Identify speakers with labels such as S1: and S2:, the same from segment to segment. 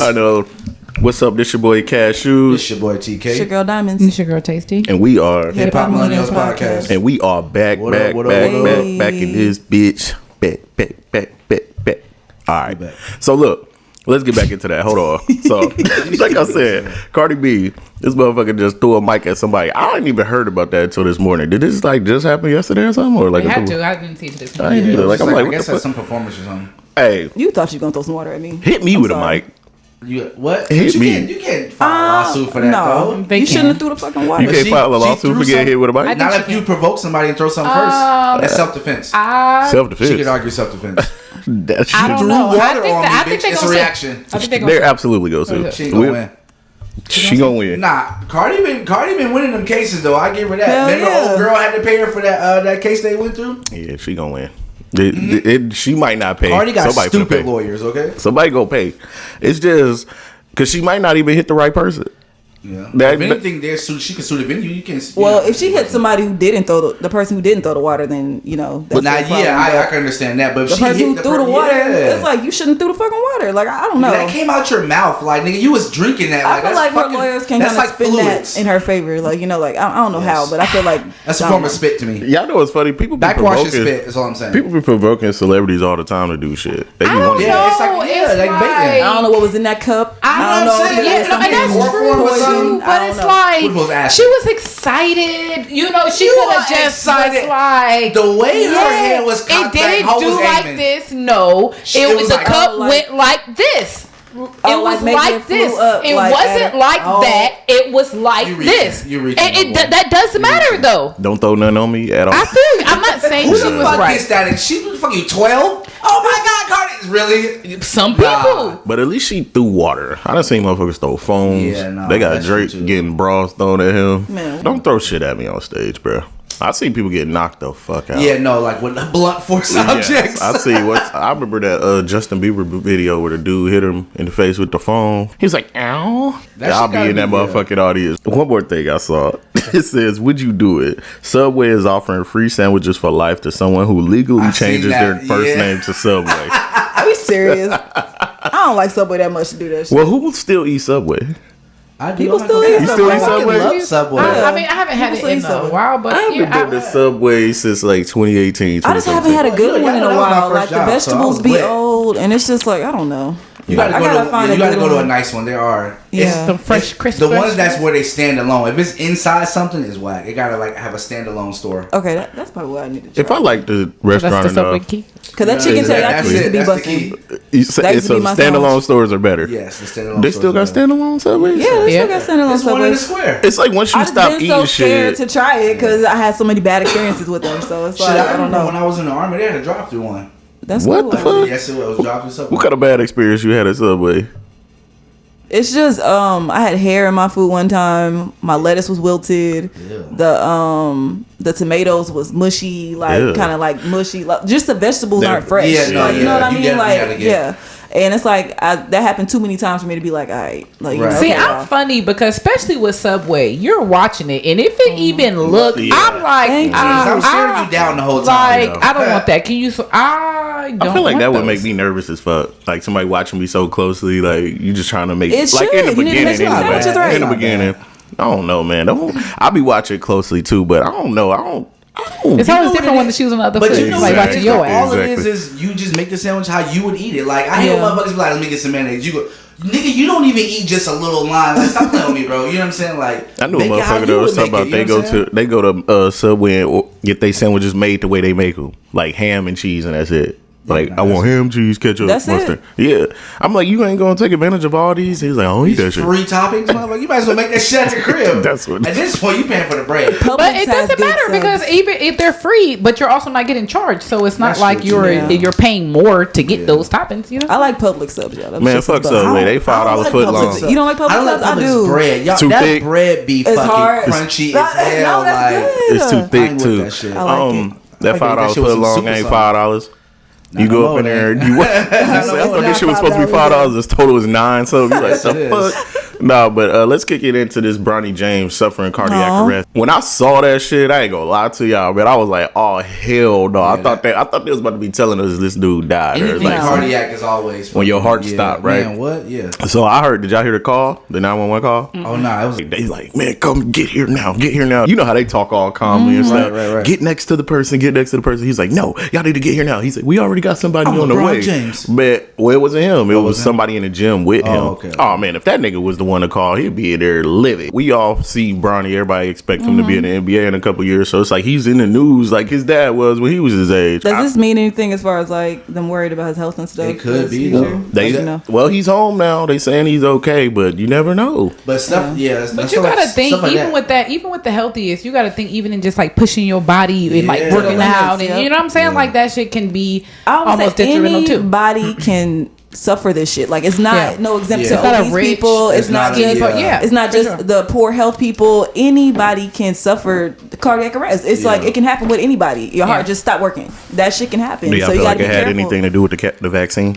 S1: I know. What's up? This your boy Cashews.
S2: This your boy TK.
S3: It's your girl Diamonds.
S4: It's your girl Tasty.
S1: And we are
S2: HIPHOP MILLENNIALS podcast.
S1: And we are back in this bitch. Back. All right. So look, let's get back into that. Hold on. So, like I said, Cardi B, this motherfucker just threw a mic at somebody. I hadn't even heard about that until this morning. Did this just happen yesterday or something? Or like
S4: I had to. I didn't see it this morning.
S2: I guess that's some performance or something.
S1: Hey,
S3: You thought you were gonna throw some water at me.
S1: hit me with a mic.
S2: You what?
S1: Hit me.
S2: You can't file a lawsuit for that
S3: No,
S2: though.
S3: you shouldn't have threw the fucking water.
S1: You can't file a lawsuit for getting hit with a mic.
S2: Not if you provoke somebody and throw something first. That's self-defense.
S1: Self-defense.
S2: She could argue self-defense.
S4: I don't know.
S2: I think it's a reaction.
S1: They're absolutely go to.
S2: She ain't gonna win.
S1: She gonna win.
S2: Nah, Cardi been winning them cases though. I give her that.
S3: Hell
S2: Remember,
S3: yeah.
S2: old girl had to pay her for that case they went through.
S1: Yeah, she gonna win. She might not pay.
S2: Cardi got
S1: Somebody
S2: stupid
S1: pay.
S2: lawyers. Okay,
S1: Somebody go pay. It's just because she might not even hit the right person.
S2: yeah.
S1: That-
S2: if anything, she can sue the venue. You can.
S3: Well, if she hit somebody who didn't throw the person who didn't throw the water, then you know.
S2: But
S3: That's
S2: now,
S3: their problem.
S2: I can understand that. But if
S3: The
S2: she
S3: person who
S2: hit
S3: threw the water,
S2: yeah.
S3: it's like you shouldn't threw the fucking water. Like I don't know.
S2: That came out your mouth, like nigga, you was drinking that.
S3: I feel
S2: that's
S3: like her
S2: fucking,
S3: lawyers can
S2: that's
S3: kind of
S2: like
S3: spin
S2: fluids.
S3: that in her favor. Like, you know, like I don't know how, but I feel like
S2: That's a form of spit to me.
S1: Y'all know what's funny? People be
S2: Backwash is
S1: provoking.
S2: spit. Is all I'm saying.
S1: People be provoking celebrities all the time to do shit. They be wanting.
S2: Yeah, it's like
S4: it's
S2: like
S4: like-
S2: bacon.
S3: I don't know what was in that cup.
S2: I don't know what I'm saying.
S3: if it was
S2: Yeah,
S3: something
S4: and that's
S2: Chloroform or
S4: true
S2: something?
S4: too.
S3: I
S4: But
S3: don't
S4: it's
S3: know.
S4: like
S2: What was acid?
S4: she was excited. You know, she
S2: You
S4: could have
S2: are
S4: just
S2: excited.
S4: was like
S2: The way her
S4: yeah,
S2: hand was
S4: it
S2: cocked back,
S4: didn't
S2: hoe
S4: do
S2: was
S4: like
S2: aiming.
S4: this. No,
S2: It
S4: it
S2: was
S4: was the
S2: like-
S4: cup
S3: Oh, like-
S4: went like this. It
S3: like
S4: was
S3: maybe
S4: like
S3: it flew
S4: this.
S3: up,
S4: It
S3: like,
S4: wasn't
S3: at a-
S4: like
S2: Oh.
S4: that. It was like
S2: You reaching.
S4: this.
S2: You reaching, my boy.
S4: That doesn't
S2: You
S4: matter
S2: reaching.
S4: though.
S1: Don't throw nothing on me at all.
S4: I feel you. I'm not saying
S2: Who
S4: she
S2: the
S4: was
S2: fuck
S4: right.
S2: is that? She was fucking 12. Oh my God, Cardi! Really?
S4: Some people.
S2: Nah.
S1: But at least she threw water. I done seen motherfuckers throw phones.
S2: Yeah, nah,
S1: they got
S2: that's
S1: Drake
S2: true, too.
S1: getting bras thrown at him.
S3: Man.
S1: Don't throw shit at me on stage, bro. I seen people get knocked the fuck out.
S2: Yeah, no, like with blunt force objects.
S1: Yes, I see what I remember that Justin Bieber video where the dude hit him in the face with the phone. He was like, "Ow!"
S2: That
S1: I'll
S2: shit
S1: be
S2: gotta
S1: in that
S2: be, yeah.
S1: motherfucking audience. One more thing I saw. It says, "Would you do it?" Subway is offering free sandwiches for life to someone who legally
S2: I seen
S1: changes their
S2: that,
S1: first
S2: yeah.
S1: name to Subway.
S3: Are you serious? I don't like Subway that much to do that shit.
S1: Well, who would still eat Subway?
S2: I do.
S3: People
S2: I'm not
S3: still
S2: gonna-
S3: eat
S1: You still eat
S2: I fucking
S1: Subway?
S2: love Subway.
S4: I mean, I haven't had
S3: People
S4: it in
S3: say so.
S4: a while, but
S1: I haven't
S4: yeah,
S1: been to Subway since like 2018.
S3: I just haven't had a good
S2: Yeah,
S3: one in
S2: that
S3: a
S2: was my
S3: while.
S2: first
S3: Like
S2: job,
S3: the
S2: so I
S3: vegetables
S2: was
S3: be
S2: lit.
S3: old, and it's just like I don't know.
S2: You gotta
S3: I
S2: go
S3: gotta
S2: to
S3: find a
S2: you gotta
S3: good
S2: go to a
S3: one.
S2: nice one. There are.
S3: Yeah.
S4: some fresh, crisp.
S2: The ones that's where they stand alone. If it's inside something, is whack. It gotta like have a standalone store.
S3: Okay, that's probably what I need to try.
S1: If I like the
S4: that's
S1: restaurant
S4: the Subway
S1: enough,
S4: key.
S3: Because that chicken
S2: That's
S3: teriyaki used to be
S2: it. That's the
S3: busting.
S2: key.
S3: That used to
S1: so
S3: be my
S1: standalone
S3: sandwich.
S1: stores are better.
S2: Yes, the standalone.
S1: They still got
S2: stores are
S1: standalone Subways?
S3: Yeah, they
S4: Yeah.
S3: still got standalone
S2: better. There's one in the
S3: Subways.
S2: square.
S1: It's like once you
S3: I just
S1: stop
S3: been
S1: eating
S3: so scared
S1: shit.
S3: to try it because I had so many bad experiences with them. So it's
S2: Shit,
S3: like
S2: I
S3: I don't
S2: remember when
S3: know.
S2: I was in the army, they had a drive-through one.
S3: That's
S1: What
S3: cool.
S1: the fuck?
S2: Yes, it was drive-through Subway.
S1: What kind of bad experience you had at Subway?
S3: It's just I had hair in my food one time. My lettuce was wilted.
S2: Ew.
S3: The tomatoes was mushy, like
S1: Ew.
S3: kind of like mushy. Like, just the vegetables
S1: They're-
S3: aren't fresh.
S2: Yeah, no,
S3: like, you know
S2: yeah,
S3: what I
S2: you
S3: mean?
S2: definitely gotta
S3: Like
S2: get-
S3: yeah. And it's like that happened too many times for me to be like, all right, like you
S2: Right.
S3: know,
S4: See,
S3: okay,
S4: I'm
S3: y'all.
S4: funny because especially with Subway, you're watching it, and if it even look,
S1: Yeah.
S4: I'm like,
S3: Thank you.
S2: I'm staring you down the whole time.
S4: Like,
S1: though.
S4: I don't want that. Can you? I don't.
S1: I feel like
S4: want
S1: that would
S4: those.
S1: make me nervous as fuck. Like somebody watching me so closely, like you just trying to make
S3: It
S1: like
S3: should.
S1: in the
S3: You need to
S1: beginning.
S3: make sure the
S1: Anyway.
S3: sandwich is right.
S1: In the
S2: Not
S1: beginning, I don't know, man. I be watching closely too, but I don't know. I don't.
S4: It's
S2: You
S4: always
S2: know
S4: different
S2: what
S4: when
S2: it
S4: the shoes on the other
S2: But
S4: foot.
S2: you know
S4: like
S2: what
S4: watching
S2: it is?
S4: your
S2: All
S4: ass.
S2: it is you just make the sandwich how you would eat it. Like I hear
S3: Yeah.
S2: motherfuckers be like, let me get some mayonnaise. You go, nigga, you don't even eat just a little line. Like, stop playing with me, bro. You know what I'm saying? Like
S1: I knew a
S2: make it how
S1: motherfucker
S2: you
S1: that was
S2: would
S1: talking
S2: make
S1: about
S2: it,
S1: they
S2: you know what I'm saying?
S1: go to Subway and get their sandwiches made the way they make them, like ham and cheese, and that's it. Like
S2: nah,
S1: I want ham, cheese, ketchup,
S3: That's it?
S1: mustard. Yeah, I'm like, you ain't gonna take advantage of all these. He's like, I don't eat that
S2: These
S1: shit.
S2: free toppings, motherfucker. You might as well make that shit at your crib.
S1: That's what-
S2: At this point, you paying for the bread.
S4: But
S3: Publix
S4: it
S3: has
S4: doesn't
S3: good
S4: matter
S3: subs.
S4: because even if they're free, but you're also not getting charged, so it's not
S2: That's
S4: like
S2: true, too.
S4: you're paying more to get those toppings. You know.
S3: I like Publix subs, y'all. Them
S1: Man,
S3: shits
S1: fuck
S3: is busting.
S1: Subway. They $5
S2: I don't
S1: foot
S2: like
S1: long.
S2: Publix.
S3: You don't like Publix
S2: I don't like
S3: subs? I
S2: Publix
S3: do.
S2: bread. Y'all,
S1: Too
S2: that
S1: thick.
S2: bread be
S3: It's
S2: fucking
S3: hard.
S2: crunchy
S3: That-
S2: as hell.
S3: no, that's
S2: Like
S3: good.
S1: It's too
S3: I
S2: ain't
S1: thick
S2: with
S1: too.
S2: that shit.
S3: I like it.
S1: That
S2: I like
S1: $5
S2: that shit with
S1: foot
S2: some
S1: long
S2: super
S1: ain't
S2: sauce.
S1: $5. You
S2: Not
S1: go
S2: no
S1: up in
S2: more,
S1: there,
S2: man.
S1: you I thought this shit was supposed to be $5. It's total is $9. So you like
S2: Yes, it
S1: the
S2: is.
S1: fuck? No, but let's kick it into this Bronny James suffering cardiac arrest. When I saw that shit, I ain't gonna lie to y'all, man. I was like, oh hell no. I thought they was about to be telling us this dude died.
S2: Anything
S1: like,
S2: cardiac is always
S1: when your heart stopped, right?
S2: Man, what? Yeah.
S1: So I heard. Did y'all hear the call? The 911 call?
S2: Oh no, it was.
S1: They like, man, come get here now. Get here now. You know how they talk all calmly and stuff.
S2: Right.
S1: Get next to the person. Get next to the person. He's like, no, y'all need to get here now. He said, we already got somebody on the way.
S2: James.
S1: But well, it wasn't him. It was somebody in the gym with him.
S2: Okay.
S1: Oh man, if that nigga was the one to call, he'd be in there livid. We all see Bronny. Everybody expect him to be in the NBA in a couple years. So it's like he's in the news like his dad was when he was his age.
S3: Does this mean anything as far as like them worried about his health and stuff?
S2: It could be.
S1: Well, he's home now. They saying he's okay, but you never know.
S2: But stuff,
S4: But you gotta think, even with the healthiest, you gotta think even in just like pushing your body and like working out, and you know what I'm saying, like that shit can be almost detrimental too.
S3: Anybody can suffer this shit. Like it's not no exempt to
S4: not
S3: obese people. It's not just it's not just the poor health people. Anybody can suffer cardiac arrest. It's like it can happen with anybody. Your heart just stopped working. That shit can happen.
S1: Do y'all
S3: so
S1: feel
S3: you
S1: like
S3: gotta
S1: it
S3: be
S1: had
S3: careful.
S1: anything to do with the vaccine?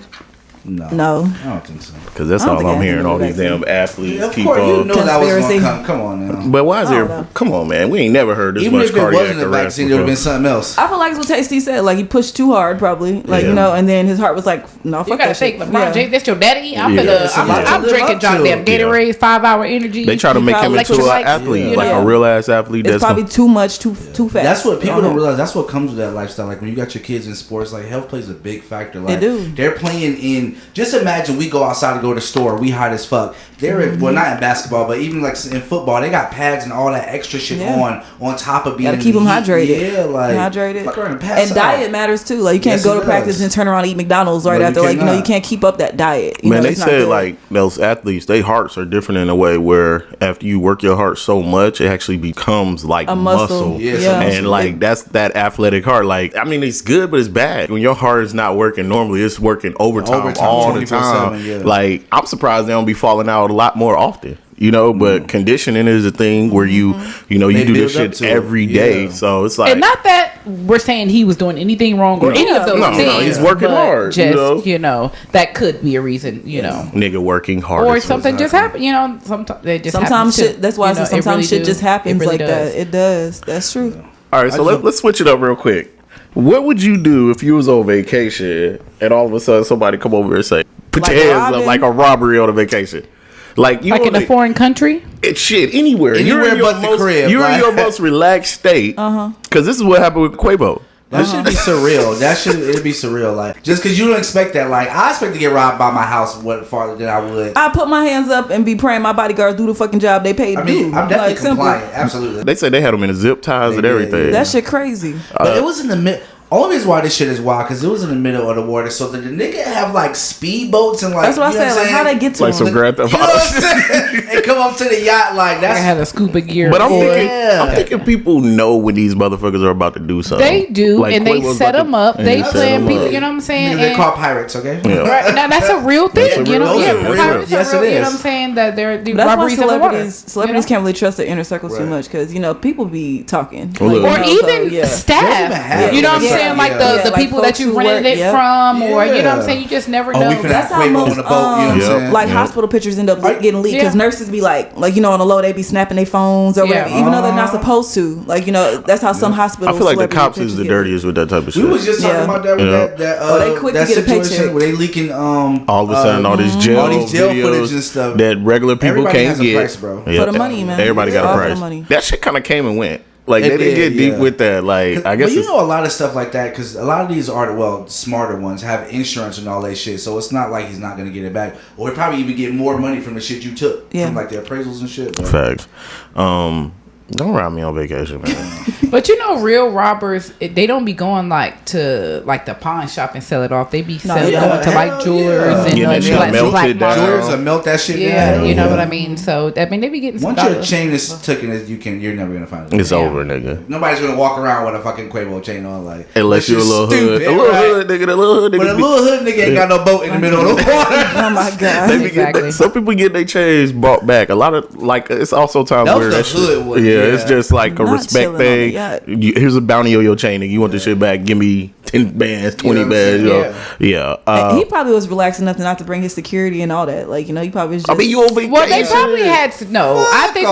S3: No,
S2: I don't think so.
S1: Because that's
S3: I don't
S1: all
S3: think
S1: I'm
S3: I
S1: hearing.
S3: know
S1: All
S3: the
S1: these
S3: vaccine.
S1: damn athletes
S2: Of
S1: keep
S2: course, you
S1: on.
S2: know that was
S3: Conspiracy.
S2: gonna come. Come on now.
S1: But why is
S3: I don't
S1: there?
S3: know.
S1: Come on, man. We ain't never heard this
S2: Even
S1: much
S2: if it
S1: cardiac
S2: wasn't a
S1: arrest
S2: vaccine, it would have been
S1: before.
S2: something else.
S3: I feel like it's what Tasty said. Like he pushed too hard, probably. Like you know, and then his heart was like, no, fuck
S4: You gotta
S3: that shit.
S4: think LeBron James, that's your daddy. I'm
S2: It's a lot to
S4: I'm
S2: live
S4: drinking
S2: up to.
S4: goddamn Gatorade, 5 hour energy.
S1: They try to make him into an
S4: Electrolytes.
S1: athlete,
S4: You
S1: like
S4: know?
S1: a real ass athlete.
S3: It's
S1: That's
S3: probably too much, too fast.
S2: That's what people don't realize. That's what comes with that lifestyle. Like when you got your kids in sports, like health plays a big factor. Like
S3: do.
S2: They're playing in. Just imagine we go outside to go to the store. We hot as fuck. They're in, well, not in basketball, but even like in football, they got pads and all that extra shit on top of being.
S3: Gotta keep them hydrated.
S2: Yeah, like
S3: hydrated.
S2: fuck around and pass
S3: And
S2: out.
S3: diet matters too. Like you can't
S2: Yes,
S3: go
S2: it
S3: to practice
S2: does.
S3: and turn around and eat McDonald's right
S2: No, you
S3: after. Like
S2: cannot.
S3: you can't keep up that diet. You
S1: Man,
S3: know,
S1: they
S3: it's not
S1: said
S3: good.
S1: like those athletes, their hearts are different in a way where after you work your heart so much, it actually becomes like
S3: A muscle.
S2: Yeah,
S3: Yeah.
S1: And like that's that athletic heart. Like I mean, it's good, but it's bad when your heart is not working normally. It's working overtime all the time.
S2: 24/7, yeah.
S1: Like I'm surprised they don't be falling out a lot more often. You know, but conditioning is a thing where you know, you
S2: They
S1: do this
S2: build up
S1: shit
S2: to it.
S1: every day.
S2: Yeah.
S1: So it's like
S4: And not that we're saying he was doing anything wrong or any of those
S1: No,
S4: things.
S1: he's working
S4: but
S1: hard, you
S4: Just
S1: know?
S4: that could be a reason. You know,
S1: nigga working hard.
S4: or something just happened. You know, sometimes it just
S3: Sometimes
S4: happens too.
S3: shit. That's why I
S4: You know,
S3: said
S4: it
S3: sometimes
S4: really
S3: shit
S4: do.
S3: just happens
S4: It really
S3: like
S4: does.
S3: that. It does. That's true.
S1: All right, so let's switch it up real quick. What would you do if you was on vacation and all of a sudden somebody come over and say, put
S3: Like
S1: your hands up
S3: robbing?
S1: like a robbery on a vacation? Like you
S4: Like in a foreign country.
S1: shit anywhere.
S2: Anywhere
S1: in your
S2: but the
S1: most,
S2: crib,
S1: You're in
S2: like-
S1: your most relaxed state. Because this is what happened with Quavo.
S2: That should be surreal. It'd be surreal. Like just because you don't expect that. Like I expect to get robbed by my house farther than I would.
S3: I put my hands up and be praying my bodyguards do the fucking job they paid to
S2: I mean,
S3: do.
S2: I'm definitely
S3: Like, simple.
S2: compliant. Absolutely.
S1: They said they had them in the zip ties and
S2: They did,
S1: everything.
S2: yeah.
S3: That shit crazy.
S2: But it was in the mid. Only reason why this shit is wild because it was in the middle of the water. So the nigga have like speedboats and like.
S3: That's what I
S2: you know
S3: said. Like how they get to
S1: Like
S3: them?
S1: some Grand Theft
S2: You know
S1: Auto
S2: what I'm saying? And come up to the yacht like
S4: I
S2: that's.
S4: had a scuba gear.
S1: But I'm
S4: boy.
S1: thinking,
S2: Yeah.
S1: I'm thinking people know when these motherfuckers are about to do something.
S4: They do,
S1: Like
S4: and they
S1: Quavo's
S4: set
S1: about to-
S4: them up.
S1: and
S4: They
S1: set
S4: plan
S1: 'em
S4: people.
S1: up.
S4: You know what I'm saying?
S2: They're
S4: And-
S2: called pirates, okay?
S1: Yeah.
S4: Right now, that's a real thing.
S1: That's a
S4: You know,
S1: real
S4: yeah,
S1: thing. That's
S4: pirates
S2: real. Yes,
S4: are real.
S2: it
S4: You know
S2: is.
S4: what I'm saying? That they're the
S3: That's why
S4: robberies in the water.
S3: celebrities can't really trust the inner circles too
S2: Right.
S3: much because people be talking.
S1: Well, look.
S3: you
S4: Or
S3: know,
S4: even
S3: so, yeah.
S4: staff.
S2: Don't even have
S4: You know what I'm
S2: it.
S4: saying? Like
S2: Yeah.
S4: the
S3: Yeah, like
S4: people that
S3: folks
S4: you
S3: who
S4: rented
S3: work-
S4: it
S3: yep.
S4: from, or you know what I'm
S2: Yeah.
S4: saying? You just never
S2: Oh,
S4: know.
S2: we finna
S3: That's how
S2: Quavo
S3: most
S2: on the boat. You know what I'm
S1: Yep.
S2: saying?
S3: like
S1: Yep.
S3: hospital pictures end up getting leaked because
S4: Yeah.
S3: nurses be like on the low they be snapping their phones or whatever,
S4: Yeah.
S3: even though they're not supposed to. Like that's how some
S1: I
S3: hospitals.
S1: feel like the
S3: celebrity
S1: cops is
S3: pictures
S1: the
S3: get
S1: dirtiest with that type of shit.
S2: We was just talking
S3: Yeah.
S2: about that with
S1: Yeah.
S2: that
S3: they quick
S2: that
S3: to get a
S2: situation
S3: paycheck.
S2: where they leaking
S1: all of a sudden all these jail videos
S2: footage and stuff.
S1: that regular people
S2: Everybody
S1: can't
S2: has a
S1: get
S2: price, bro.
S3: For the money, man.
S1: Everybody got
S3: All
S1: a
S3: for the
S1: price.
S3: money.
S1: That shit kind of came and went. Like
S2: It
S1: they didn't
S2: did,
S1: get deep
S2: yeah.
S1: with that. Like I guess
S2: But you
S1: it's,
S2: know a lot of stuff like that because a lot of these smarter ones have insurance and all that shit. So it's not like he's not gonna get it back, or he probably even get more money from the shit you took from like the appraisals and shit. But
S1: facts. Don't ride me on vacation, man.
S4: But real robbers, they don't be going to the pawn shop and sell it off. They be going to like jewelers and
S1: Getting that shit melted
S4: black
S1: down.
S4: market.
S2: jewelers will melt that shit
S4: Yeah,
S2: down.
S4: you know what I mean. So they be getting some
S2: Once your
S4: dollars.
S2: chain is taken, you're never gonna find it.
S1: It's over, nigga.
S2: Nobody's gonna walk around with a fucking Quavo chain on, like
S1: Unless you're a little hood,
S2: stupid,
S1: a little
S2: right?
S1: hood nigga, a little hood nigga.
S2: But a little hood nigga ain't got no boat in the middle of the water.
S3: Oh my god.
S1: They be
S4: Exactly.
S1: getting, some people get their chains brought back. A lot of it's also times
S2: That
S1: where
S2: was the
S1: shit-
S2: hood one,
S1: yeah,
S2: yeah.
S1: it's just like a
S3: Not
S1: respect
S3: chilling on the
S1: thing.
S3: yacht.
S1: Here's a bounty on your chain, and you want the shit back? Give me 10 bands, 20 bands.
S3: He probably was relaxed enough not to bring his security and all that. Like, he probably was just.
S1: I mean, you on vacation.
S4: Well, they probably had to know. I think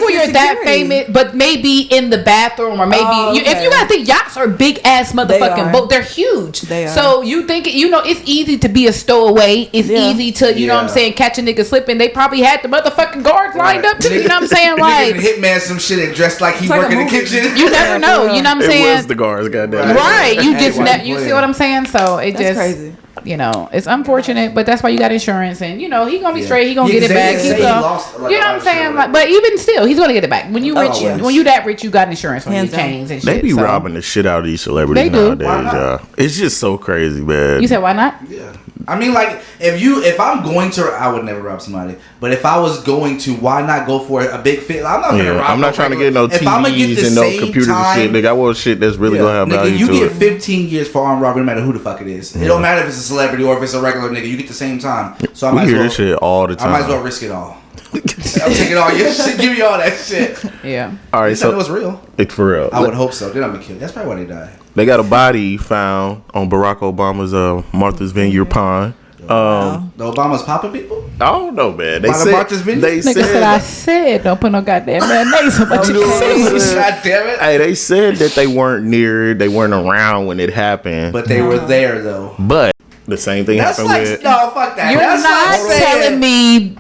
S4: when you're that famous, but maybe in the bathroom or maybe if you gotta think, yachts are big ass motherfucking boat. They're huge.
S3: They are.
S4: So you think it's easy to be a stowaway. It's easy to you know what I'm saying, catch a nigga slipping. They probably had the motherfucking guards lined up too. You know what I'm saying? Like
S2: hitman some shit and dressed like he work in the kitchen.
S4: You never know. You know what I'm saying?
S1: It was the guards, goddamn.
S4: Right. You just you see what I'm saying? So that's
S3: crazy.
S4: It's unfortunate, but that's why you got insurance, and he gonna be straight. He gonna get it back. You know what I'm saying? Like, but even still, he's gonna get it back. When you rich, when you that rich, you got insurance on your chains and shit.
S1: They be robbing the shit out of these celebrities nowadays. It's just so crazy, man.
S4: You said why not?
S2: Yeah. I mean, like, if I'm going to, I would never rob somebody. But if I was going to, why not go for a big fit? I'm not gonna rob.
S1: I'm not trying to get no TVs and no computers and shit. Nigga, I want shit that's really gonna have value.
S2: You get 15 years for armed robbery, no matter who the fuck it is. It don't matter if it's a celebrity or if it's a regular nigga. You get the same time. So I might
S1: hear this shit all the time.
S2: I might as well risk it all. I'm taking all your shit. Give me all that shit.
S4: Yeah.
S1: All right.
S2: So it was real.
S1: It's for real.
S2: I would hope so. Then I'm gonna kill. That's probably why they died.
S1: They got a body found on Barack Obama's Martha's Vineyard pond.
S2: The Obama's popping people?
S1: I don't know, man. They
S4: said I said don't put no goddamn mayonnaise on my chicken sandwich.
S2: God damn it.
S1: Hey, they said that they weren't near it, they weren't around when it happened.
S2: But they were there though.
S1: But the same thing happened with.
S2: No, fuck that.
S4: You're not telling me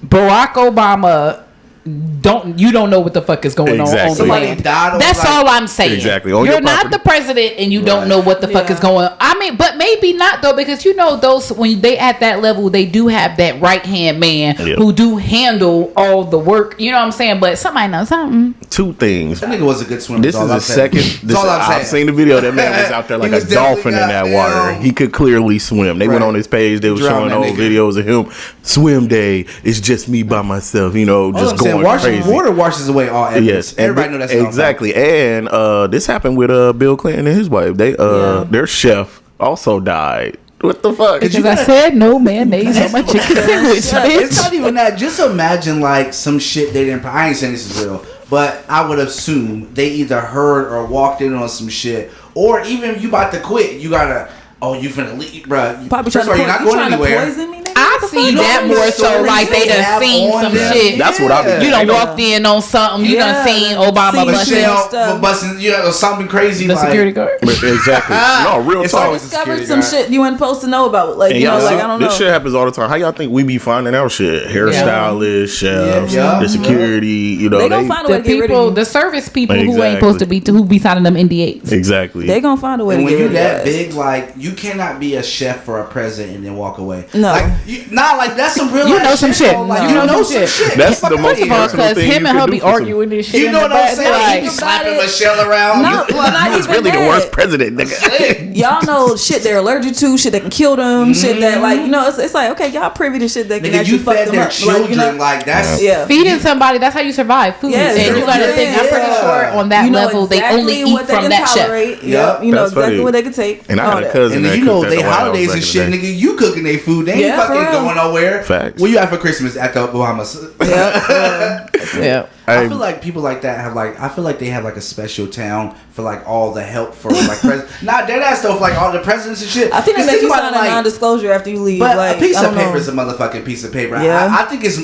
S4: Barack Obama don't know what the fuck is going on the land. That's all I'm saying.
S1: Exactly.
S4: You're not the president and you don't know what the fuck is going on. I mean, but maybe not though, because those when they at that level, they do have that right hand man who do handle all the work. You know what I'm saying? But somebody knows something.
S1: Two things.
S2: That nigga was a good swimmer.
S1: This is the second. I've seen the video. That man was out there like a dolphin in that water. He could clearly swim. They went on his page. They were showing old videos of him. Swim day. It's just me by myself. Just going crazy.
S2: Water washes away all evidence. Yes, everybody know that's
S1: exactly. And this happened with Bill Clinton and his wife. They their chef also died. What the fuck?
S4: Because I said no mayonnaise on my chicken sandwich.
S2: It's not even that. Just imagine like some shit they didn't. I ain't saying this is real, but I would assume they either heard or walked in on some shit, or even you about to quit. You gotta. Oh, you finna leave, bro.
S3: Probably trying to
S2: you're not going anywhere.
S4: I see that more so like they done seen some shit.
S1: That's what I mean.
S4: You done walked in on something. You done seen Obama
S2: busting, something crazy.
S4: The security guard.
S1: Exactly. No, real talk.
S3: Discovered some shit you weren't supposed to know about. Like, I don't know.
S1: This shit happens all the time. How y'all think we be finding out shit? Hairstylists, chefs, the security.
S3: They gonna find a way to get rid of you.
S4: The service people who ain't supposed to be, who be signing them NDAs.
S1: Exactly.
S3: They gonna find a way to get rid of you.
S2: When you're that big, like, you cannot be a chef for a president and then walk away.
S3: No.
S2: Like that's some real.
S4: You know some shit.
S2: Like, you know some shit.
S1: That's the most
S4: because him and her be arguing this shit.
S2: You know what I'm saying? He be slapping Michelle around.
S3: No, well,
S1: he's really the worst president. Nigga.
S3: Y'all know shit they're allergic to, shit that can kill them, shit that like it's like okay, y'all privy to shit that can actually fuck them up.
S2: Children, like that's
S4: feeding somebody. That's how you survive food. And you got to think. I'm pretty sure on that level they only eat from that chef.
S3: Yep, you know exactly what they can take.
S1: And I had a cousin.
S2: And you know they holidays and shit, nigga. You cooking their food. They ain't fucking going nowhere.
S1: Facts.
S2: Where you at for Christmas at the Bahamas?
S4: Yeah.
S2: I feel like people like that have like. I feel like they have like a special town for like all the help for like presidents. Not dead ass stuff like all the presidents and shit.
S3: I think they make you sign a non-disclosure after you leave.
S2: But
S3: like,
S2: a piece of paper is a motherfucking piece of paper.
S3: Yeah.
S2: I think it's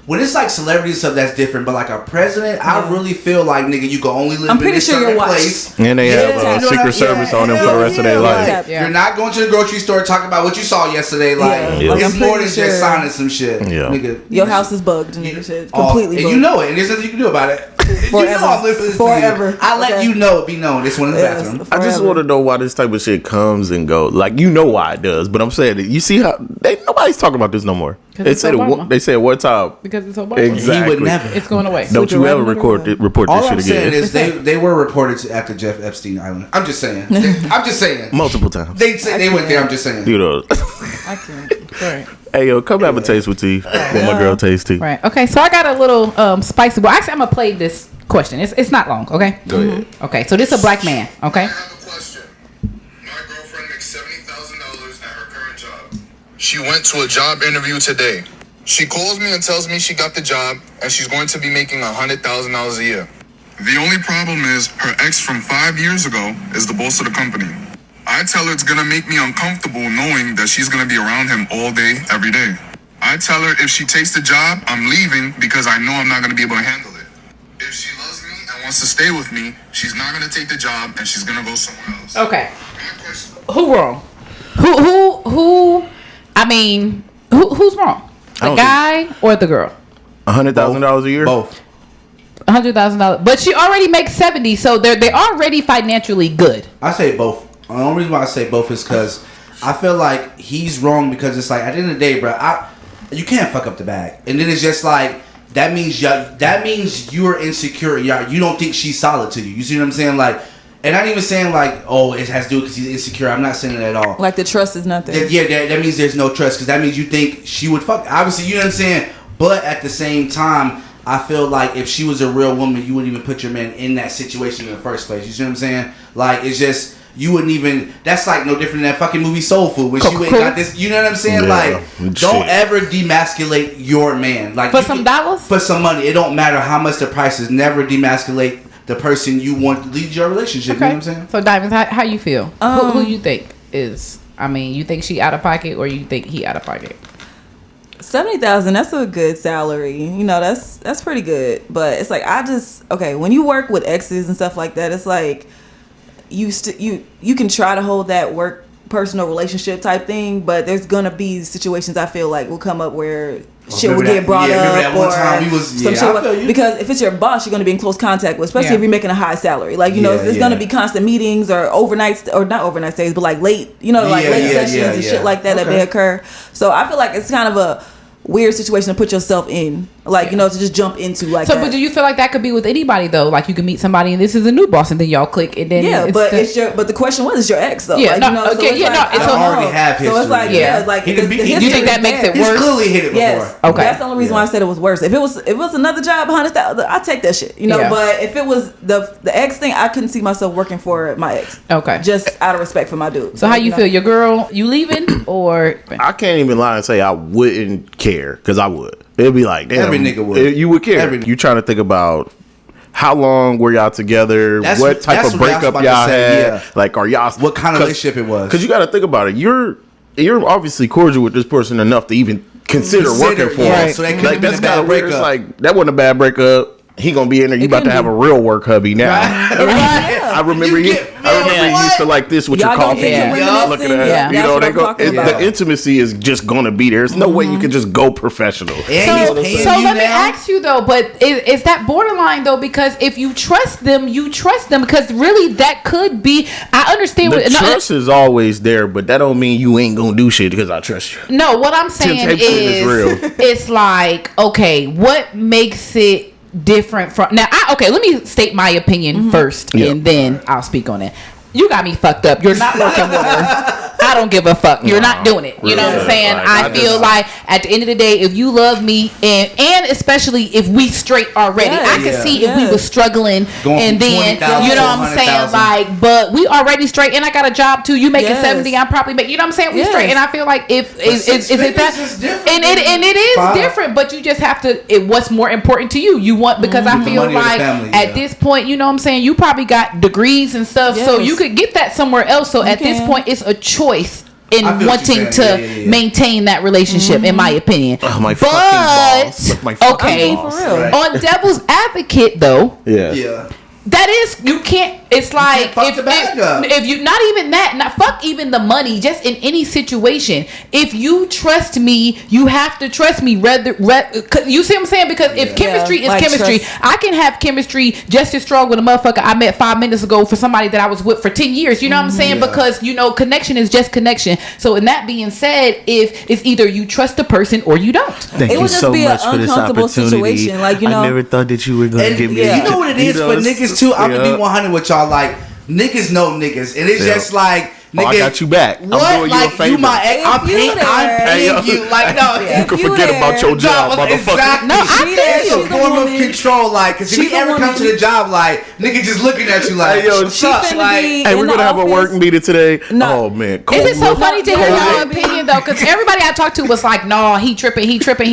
S2: when it's like celebrity stuff that's different, but like a president, I really feel like nigga, you can only live in this certain place.
S1: And they have Secret Service on them for the rest of their life.
S2: You're not going to the grocery store talking about what you saw yesterday. Like it's more than just signing some shit. Nigga,
S3: your house is bugged, nigga. Shit, completely bugged.
S2: And you know it, and there's nothing you can do about it.
S3: Forever.
S2: I let you know, be known. This one in the bathroom.
S1: I just want to know why this type of shit comes and goes. Like, you know why it does, but I'm saying that you see how nobody's talking about this no more. They said one time
S4: because it's Obama.
S1: Exactly.
S2: He would never.
S4: It's going away.
S1: Don't you ever report this shit again.
S2: All I'm saying is they were reported at the Jeff Epstein Island. I'm just saying. I'm just saying.
S1: Multiple times.
S2: They said they went there. I'm just saying.
S1: You know.
S4: I can't. Right.
S1: Hey yo, come have a taste with tea. With my girl Taste Tea.
S4: Right. Okay. So I got a little spicy. Well, actually, I'm gonna play this question. It's not long. Okay.
S1: Go ahead.
S4: Okay. So this is a black man. Okay.
S5: I have a question. My girlfriend makes $70,000 at her current job. She went to a job interview today. She calls me and tells me she got the job and she's going to be making $100,000 a year. The only problem is her ex from 5 years ago is the boss of the company. I tell her it's gonna make me uncomfortable knowing that she's gonna be around him all day, every day. I tell her if she takes the job, I'm leaving because I know I'm not gonna be able to handle it. If she loves me and wants to stay with me, she's not gonna take the job and she's gonna go somewhere else.
S4: Okay. Who wrong? I mean, who's wrong? The guy or the girl?
S1: $100,000 a year?
S2: Both.
S4: $100,000. But she already makes 70, so they're already financially good.
S2: I say both. The only reason why I say both is because I feel like he's wrong because it's like at the end of the day, bro, you can't fuck up the bag, and then it's just like that means you're insecure. You don't think she's solid to you. You see what I'm saying? Like, and I'm not even saying like, oh, it has to do because he's insecure. I'm not saying that at all.
S3: Like the trust is not there.
S2: That means there's no trust because that means you think she would fuck. Obviously, you know what I'm saying. But at the same time, I feel like if she was a real woman, you wouldn't even put your man in that situation in the first place. You see what I'm saying? Like, it's just, you wouldn't even, that's like no different than that fucking movie Soul Food when she went and got this, you know what I'm saying?
S1: Yeah,
S2: like, don't ever demasculate your man. Like,
S4: for some dollars?
S2: For some money. It don't matter how much the price is. Never demasculate the person you want to lead your relationship.
S4: Okay.
S2: You know what I'm saying?
S4: So, Diamonds, how you feel? Who you think is, I mean, you think she out of pocket or you think he out of pocket?
S3: 70,000, that's a good salary. You know, that's pretty good. But it's like when you work with exes and stuff like that, it's like you can try to hold that work personal relationship type thing, but there's gonna be situations I feel like will come up where shit will get brought up or some shit. Because if it's your boss, you're gonna be in close contact with, especially if you're making a high salary. Like, you know, there's gonna be constant meetings or not overnight stays, but like late sessions and shit like that may occur. So I feel like it's kind of a weird situation to put yourself in, like, you know, to just jump into like that.
S4: But do you feel like that could be with anybody though? Like, you can meet somebody and this is a new boss, and then y'all click, and then
S3: but the question was, it's your ex though.
S4: Yeah,
S3: like,
S4: no,
S3: you know,
S4: okay,
S2: I already have history.
S3: So it's like, like
S4: you think that makes it worse?
S2: He's clearly hit it before.
S3: Yes. Okay, that's the only reason why I said it was worse. If it was another job, 100,000, I'd take that shit, you know. But if it was the ex thing, I couldn't see myself working for my ex. Okay, just out of respect for my dude.
S4: So how you feel? Your girl, you leaving or?
S1: I can't even lie and say I wouldn't care, because I would. It'd be like, damn,
S2: every nigga would.
S1: You would care. You trying to think about how long were y'all together? What type of breakup y'all had? Like, are y'all,
S2: what kind of relationship it was?
S1: Because you got to think about it. You're obviously cordial with this person enough to even consider working for him.
S2: Right. So that could have been a bad breakup.
S1: It's like, that wasn't a bad breakup. He gonna be in there. You about to have a real work hubby now. Right. I remember you used to like this with your coffee. Looking at you know, the intimacy is just gonna be there. There's no way you can just go professional.
S4: So let me ask you though, but is that borderline though? Because if you trust them, because really that could be. I understand.
S1: Trust is always there, but that don't mean you ain't gonna do shit because I trust you.
S4: No, what I'm saying is real. It's like, okay, what makes it different from now? Let me state my opinion first, and then I'll speak on it. You got me fucked up. You're not working with her. I don't give a fuck. You're not doing it. You know what I'm saying? I feel like at the end of the day, if you love me, and especially if we straight already, I can see if we were struggling, and then you know what I'm saying, like, but we already straight, and I got a job too. You making 70, I'm probably making. You know what I'm saying? We straight, and I feel like if is it that, and it is different, but you just have to. What's more important to you? You want, because I feel like at this point, you know what I'm saying, you probably got degrees and stuff, so you could get that somewhere else. So at this point, it's a choice in wanting to maintain that relationship, in my opinion.
S1: My fucking boss. My fucking
S3: boss.
S4: On devil's advocate though, that is, you can't. It's like if you not even that, not fuck even the money. Just in any situation, if you trust me, you have to trust me. You see what I'm saying? Because if chemistry is chemistry, I can have chemistry just as strong with a motherfucker I met 5 minutes ago for somebody that I was with for 10 years. You know what I'm saying? Because you know, connection is just connection. So in that being said, if it's either you trust the person or you don't,
S1: Thank you so much for this opportunity.
S3: Like, you know,
S1: I never thought that you were going to give me.
S2: You know what it is for niggas too? I'm gonna be 100 with y'all. Like, niggas know niggas, and it's just like, nigga,
S1: I got you back.
S2: What?
S1: I'm doing you a favor.
S2: You my ex. I'm paying you. Like, no,
S1: you can forget about your job, motherfucker.
S2: Exactly.
S3: No, I
S2: feel a form of control. Like, because if you ever come to the job, like, nigga just looking at you like, what's up? Like,
S1: hey, we're gonna have a work meeting today. No. Oh man,
S4: is it so funny to hear your opinion though, because everybody I talked to was like, "No, he tripping."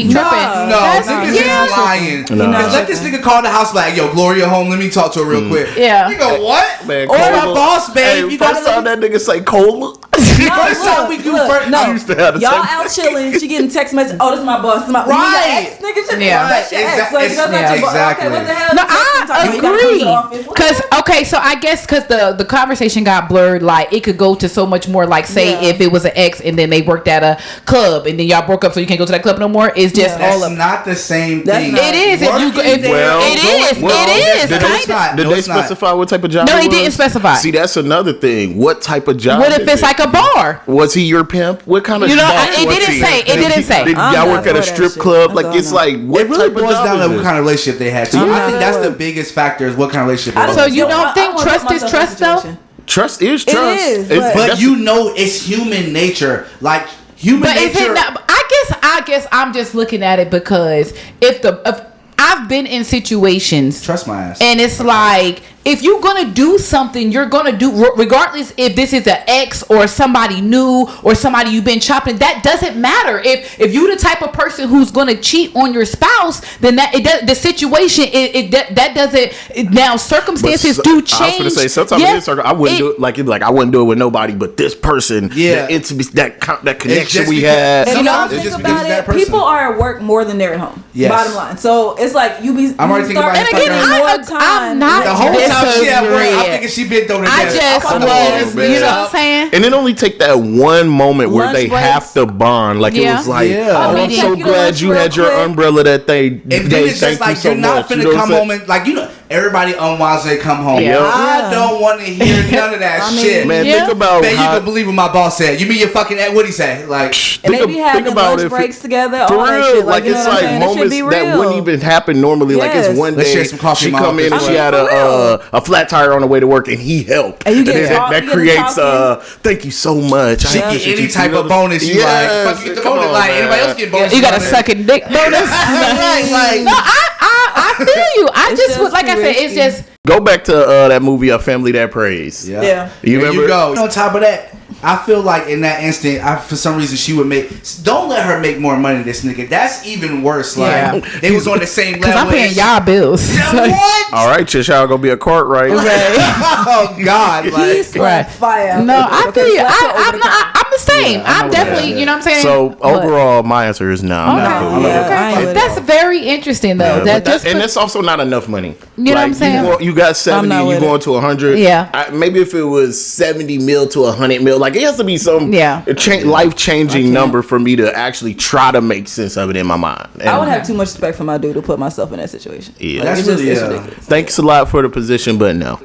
S2: No, niggas is lying. Let this nigga call the house like, "Yo, Gloria home. Let me talk to her real quick."
S4: Yeah.
S2: Nigga, what?
S1: Man,
S2: Or my boss, babe.
S1: Hey,
S2: You
S1: first
S2: gotta
S1: time that nigga say cola.
S2: First time we do first.
S3: No,
S1: I used to have the
S3: y'all
S1: same-
S3: out chilling. She getting text message. Oh, this is my boss. This is my
S2: Right.
S3: Ex, nigga, shit.
S4: Yeah.
S3: That's your ex. Like, that's not your boss.
S2: Exactly.
S3: Okay, what the hell?
S4: No,
S3: You talking
S4: I
S3: about? You gotta come to
S4: agree.
S3: the office. What the
S4: Cause
S3: hell?
S4: okay, so I guess because the conversation got blurred, like it could go to so much more. Like say
S3: Yeah.
S4: if it was an ex and then they worked at a club and then y'all broke up, so you can't go to that club no more. It's just
S2: That's
S4: all of
S2: not the same
S3: That's
S2: thing.
S3: not-
S4: it is. If you go, if,
S1: Well,
S4: it is. It is.
S1: Did
S2: No,
S1: they,
S2: it's not.
S1: did
S2: No,
S1: they
S2: it's not.
S1: specify what type of job?
S4: No,
S1: it
S4: they didn't
S1: was?
S4: specify.
S1: See, that's another thing. What type of job?
S4: What if
S1: is
S4: it's
S1: it?
S4: like a bar?
S1: Was he your pimp? What kind of?
S4: You know,
S1: boss
S4: it
S1: was
S4: didn't
S1: he?
S4: say. It didn't say.
S1: Did
S3: I'm
S1: y'all
S3: not
S1: work at
S3: for
S1: a
S3: that
S1: strip
S3: shit.
S1: club?
S3: That's
S1: Like
S3: all
S1: it's
S3: I know.
S1: like what
S2: It really
S1: type of
S2: boils
S1: job
S2: down
S1: is
S2: to what
S1: this?
S2: kind of relationship they had too.
S3: I'm
S2: I
S3: not
S2: think that's
S3: at
S2: the
S3: work.
S2: biggest factor is what kind of relationship.
S3: I
S2: it
S3: don't-
S4: So
S2: is.
S4: you
S3: yo,
S4: don't
S3: I
S4: think
S3: wanna
S4: trust
S3: put
S4: is
S3: myself in
S4: trust,
S3: that
S4: though?
S3: situation.
S1: Trust is
S3: It
S1: trust.
S3: is,
S1: It's-
S3: but
S1: that's-
S2: you know it's human nature. Like human
S4: But is
S2: nature.
S4: it not? I guess I'm just looking at it because if I've been in situations,
S2: Trust my ass.
S4: and it's like if you're gonna do something, you're gonna do regardless if this is an ex or somebody new or somebody you've been chopping. That doesn't matter. If you the type of person who's gonna cheat on your spouse, then the situation that doesn't. Now circumstances
S1: But
S4: do
S1: I was
S4: change.
S1: gonna say sometimes
S4: Yes,
S1: in this circle, I wouldn't do it like I wouldn't do it with nobody, but this person,
S2: Yeah.
S1: that intimacy, that connection
S2: just
S1: we
S2: because-
S1: had.
S3: And
S2: Sometimes
S3: y'all
S2: it's
S3: think
S2: just because
S3: about
S2: of that
S3: it,
S2: person.
S3: people are at work more than they're at home.
S2: Yes.
S3: Bottom line. So it's like you be.
S2: I'm already
S3: you
S2: thinking
S3: start
S2: about it.
S3: spending
S2: I'm
S3: more
S4: I'm
S3: time.
S4: not
S2: The whole time she at work, I'm
S4: Disagree.
S2: thinking she been throwing it
S4: I
S2: down.
S4: just
S2: I'm
S4: was,
S2: man.
S4: you know what I'm saying?
S1: And it only take that one moment where
S3: Lunch
S1: they
S3: breaks.
S1: have to bond. Like
S4: Yeah.
S1: it was like,
S2: Yeah.
S1: oh,
S4: Oh,
S1: I'm
S4: we
S1: so
S3: take you to
S1: glad
S3: lunch
S1: you
S3: real
S1: had your
S3: quick.
S1: umbrella that they
S2: And then it's
S1: thank
S2: just like
S1: you so
S2: you're not
S1: much.
S2: finna
S1: You know what
S2: come
S1: I'm
S2: home and like everybody unwinds when they come home.
S4: Yeah.
S2: I
S3: Yeah.
S2: don't want to hear none of that
S3: I mean,
S2: shit.
S1: Man,
S4: Yeah.
S1: think about
S2: Man, you
S1: how,
S2: can believe what my boss said. You mean your fucking what he say? Like
S3: And they be
S1: think
S3: having
S1: about
S3: lunch
S1: if it-
S3: breaks together.
S1: for
S3: All that
S1: real,
S3: shit.
S1: like
S3: you know
S1: it's
S3: what I'm
S1: like
S3: saying? That should
S1: moments
S3: be
S1: that
S3: real.
S1: wouldn't even happen normally. Like it's
S3: Yes.
S1: one
S2: Let's
S1: day
S2: share some coffee
S1: she
S2: in my
S1: come in and
S2: office.
S1: she had
S3: For real.
S1: a flat tire on the way to work and he helped.
S3: And you get
S1: then
S3: talk-
S1: that
S3: you get to
S1: creates
S3: talking.
S1: thank you so much.
S2: she
S1: I
S2: get
S1: appreciate
S2: any
S1: you.
S2: type
S1: You
S2: of
S1: know,
S2: bonus you
S1: yes,
S2: like. Fuck you get the
S1: come
S2: bonus.
S1: on,
S2: Like
S1: man.
S2: anybody else get bonus.
S4: You got a sucking dick bonus.
S2: Right, like
S4: No, I feel you. I
S3: It's
S4: just
S3: just
S4: like I
S3: too
S4: said, it's
S3: risky.
S4: just
S1: Go back to that movie, A Family That Prays.
S2: Yeah.
S3: Yeah.
S1: You
S2: There
S1: remember?
S2: you go. On top of that, I feel like in that instant, for some reason, she would make. Don't let her make more money than this nigga. That's even worse. Like
S4: Yeah.
S2: they was on the same level.
S4: because I'm paying y'all bills.
S2: What?
S1: All right, Cheshire gonna be a court, right?
S2: Oh God! Like
S3: He's like fire.
S4: No, I feel you.
S3: Let's go over
S4: I'm
S3: the
S4: not.
S3: top.
S4: I'm the same.
S2: Yeah, I know
S4: I'm
S2: what
S4: definitely.
S2: that is.
S4: You know what I'm saying?
S1: So
S4: But-
S1: overall, my answer is no. I'm
S4: Okay.
S1: not cool with
S2: I'm
S1: it.
S2: not-
S3: I ain't with
S4: That's
S3: it.
S4: very interesting though.
S1: Yeah,
S4: that
S1: but
S4: just
S1: and it's also not enough money.
S4: You know what I'm saying?
S1: You got 70
S3: not
S1: and you
S3: with it.
S1: going to 100.
S4: Yeah.
S1: Maybe if it was 70 mil to 100 mil, like it has to be some
S4: Yeah.
S1: life changing number for me to actually try to make sense of it in my mind. And
S3: I would have too much respect for my dude to put myself in that situation.
S1: Yeah.
S3: Like,
S2: That's
S3: it's just-
S2: really,
S3: it's
S2: yeah.
S3: ridiculous.
S1: Thanks a lot for the position, but no.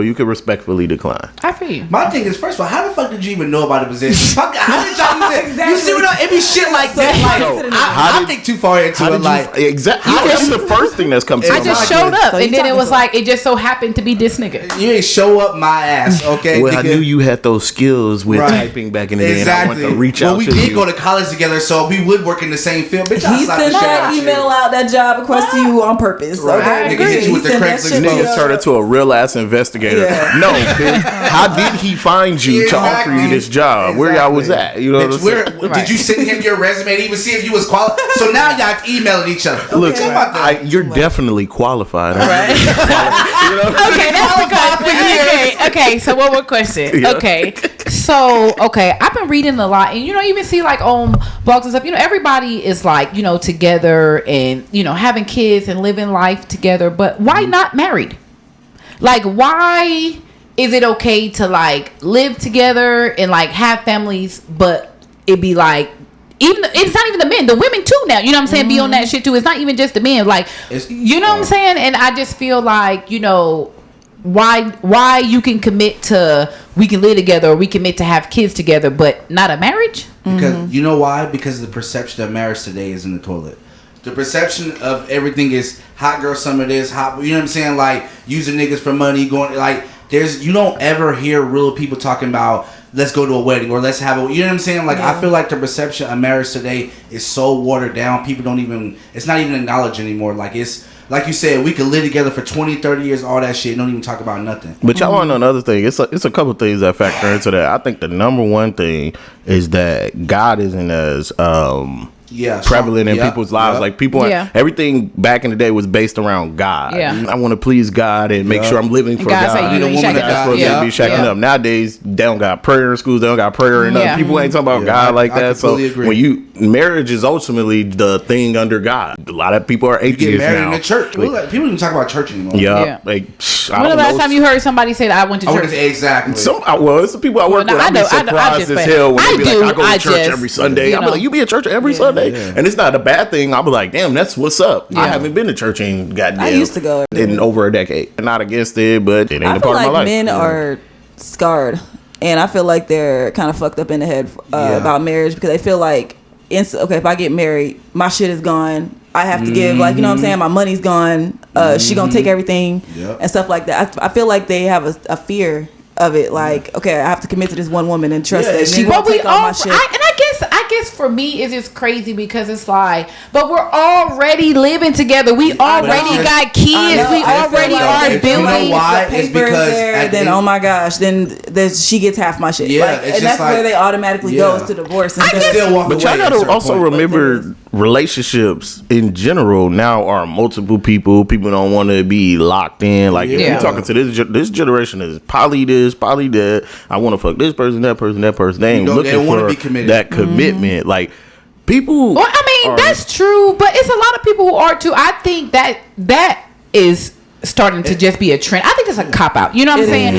S1: You could respectfully decline.
S4: I feel you.
S2: my thing is, first of all, how the fuck did you even know about the position? Fuck, how did y'all even?
S3: Exactly.
S2: You see what it be shit like that. Like
S3: No,
S2: I think too far into
S1: How
S2: it.
S1: did
S2: Like
S1: you exactly? That's the first thing that's come to
S4: I
S1: my
S4: just
S1: mind.
S4: showed up,
S3: So you
S4: and then it
S3: talking
S4: was
S3: to
S4: like it just so happened to be this nigga.
S2: you ain't show up my ass, okay?
S1: Well, I
S2: nigga?
S1: knew you had those skills with
S2: Right.
S1: typing back in the day, and I
S2: Exactly.
S1: wanted to reach
S2: well,
S1: out
S2: we
S1: to
S2: did
S1: you.
S2: go to college together, so we would work in the same field. Bitch, I
S3: He
S2: slapped
S3: sent
S2: the shit
S3: that
S2: out you.
S3: email out, that job request to you on purpose.
S2: Right.
S3: Okay,
S2: Nigga hit you with the
S3: He sent that
S2: Craigslist
S3: shit to
S2: notice.
S3: you.
S1: Turned into a real ass investigator.
S3: Yeah.
S1: No, bitch. How did he find you to offer you this job? Where y'all was at? You know what I'm
S2: Bitch,
S1: saying?
S2: did you send him your resume to even see if you was qualified? So now y'all emailing each other.
S1: Look,
S2: Okay, about that.
S1: you're definitely qualified.
S4: Okay, that's the question. Okay, so one more question.
S1: Yeah.
S4: Okay, so I've been reading a lot, and you even see like on blogs and stuff. Everybody is like together and having kids and living life together. But why not married? Like, why is it okay to like live together and like have families, but it be like it's not even the men, the women too now. You know what I'm saying? Be on that shit too. It's not even just the men. Like,
S2: It's-
S4: you know what I'm saying? And I just feel like why you can commit to we can live together or we commit to have kids together, but not a marriage.
S2: Because you know why? Because the perception of marriage today is in the toilet. The perception of everything is hot girl summer this, hot, you know what I'm saying? Like using niggas for money, going like you don't ever hear real people talking about let's go to a wedding or let's have a, you know what I'm saying? Like, I feel like the perception of marriage today is so watered down. People don't even, it's not even acknowledged anymore. Like, it's, like you said, we could live together for 20, 30 years, all that shit, don't even talk about nothing.
S1: But y'all want to know another thing. It's a couple things that factor into that. I think the number one thing is that God isn't as prevalent in people's lives. Like people, everything back in the day was based around God. I want to please God and make sure I'm living for God.
S4: Say, you know,
S1: that's what they be shacking up. Nowadays, they don't got prayer in schools. They don't got prayer in people ain't talking about God like that. So when marriage is ultimately the thing under God. A lot of people are atheists now.
S2: You get married in the church. People don't even talk about church anymore.
S1: Like,
S4: when the last time you heard somebody say that I went to church?
S2: Exactly.
S1: It's the people I work with. I be surprised as hell when they be like, I go to church every Sunday. I'm like, you be at church every Sunday? And it's not a bad thing. I'll be like, damn, that's what's up. I haven't been to church in goddamn.
S3: I used to go
S1: in over a decade. I'm not against it, but it ain't a part of my life.
S3: Men are scarred, and I feel like they're kind of fucked up in the head about marriage because they feel like, okay, if I get married, my shit is gone. I have to give, like, you know what I'm saying? My money's gone. She gonna take everything and stuff like that. I feel like they have a fear of it. Like, okay, I have to commit to this one woman and trust that she won't take all my shit.
S4: I guess for me it's just crazy because it's like, but we're already living together. We already got kids. We already are building.
S2: You know why? It's because
S3: then oh my gosh, then she gets half my shit.
S2: Yeah,
S3: and that's where they automatically goes to divorce.
S2: But y'all
S1: gotta also remember, relationships in general now are multiple people. People don't want to be locked in. Like if you're talking to this generation is poly this, poly that. I want to fuck this person, that person, that person. They ain't looking for that commitment. Like people.
S4: Well, I mean that's true, but it's a lot of people who are too. I think that is starting to just be a trend. I think it's a cop out. You know what I'm saying?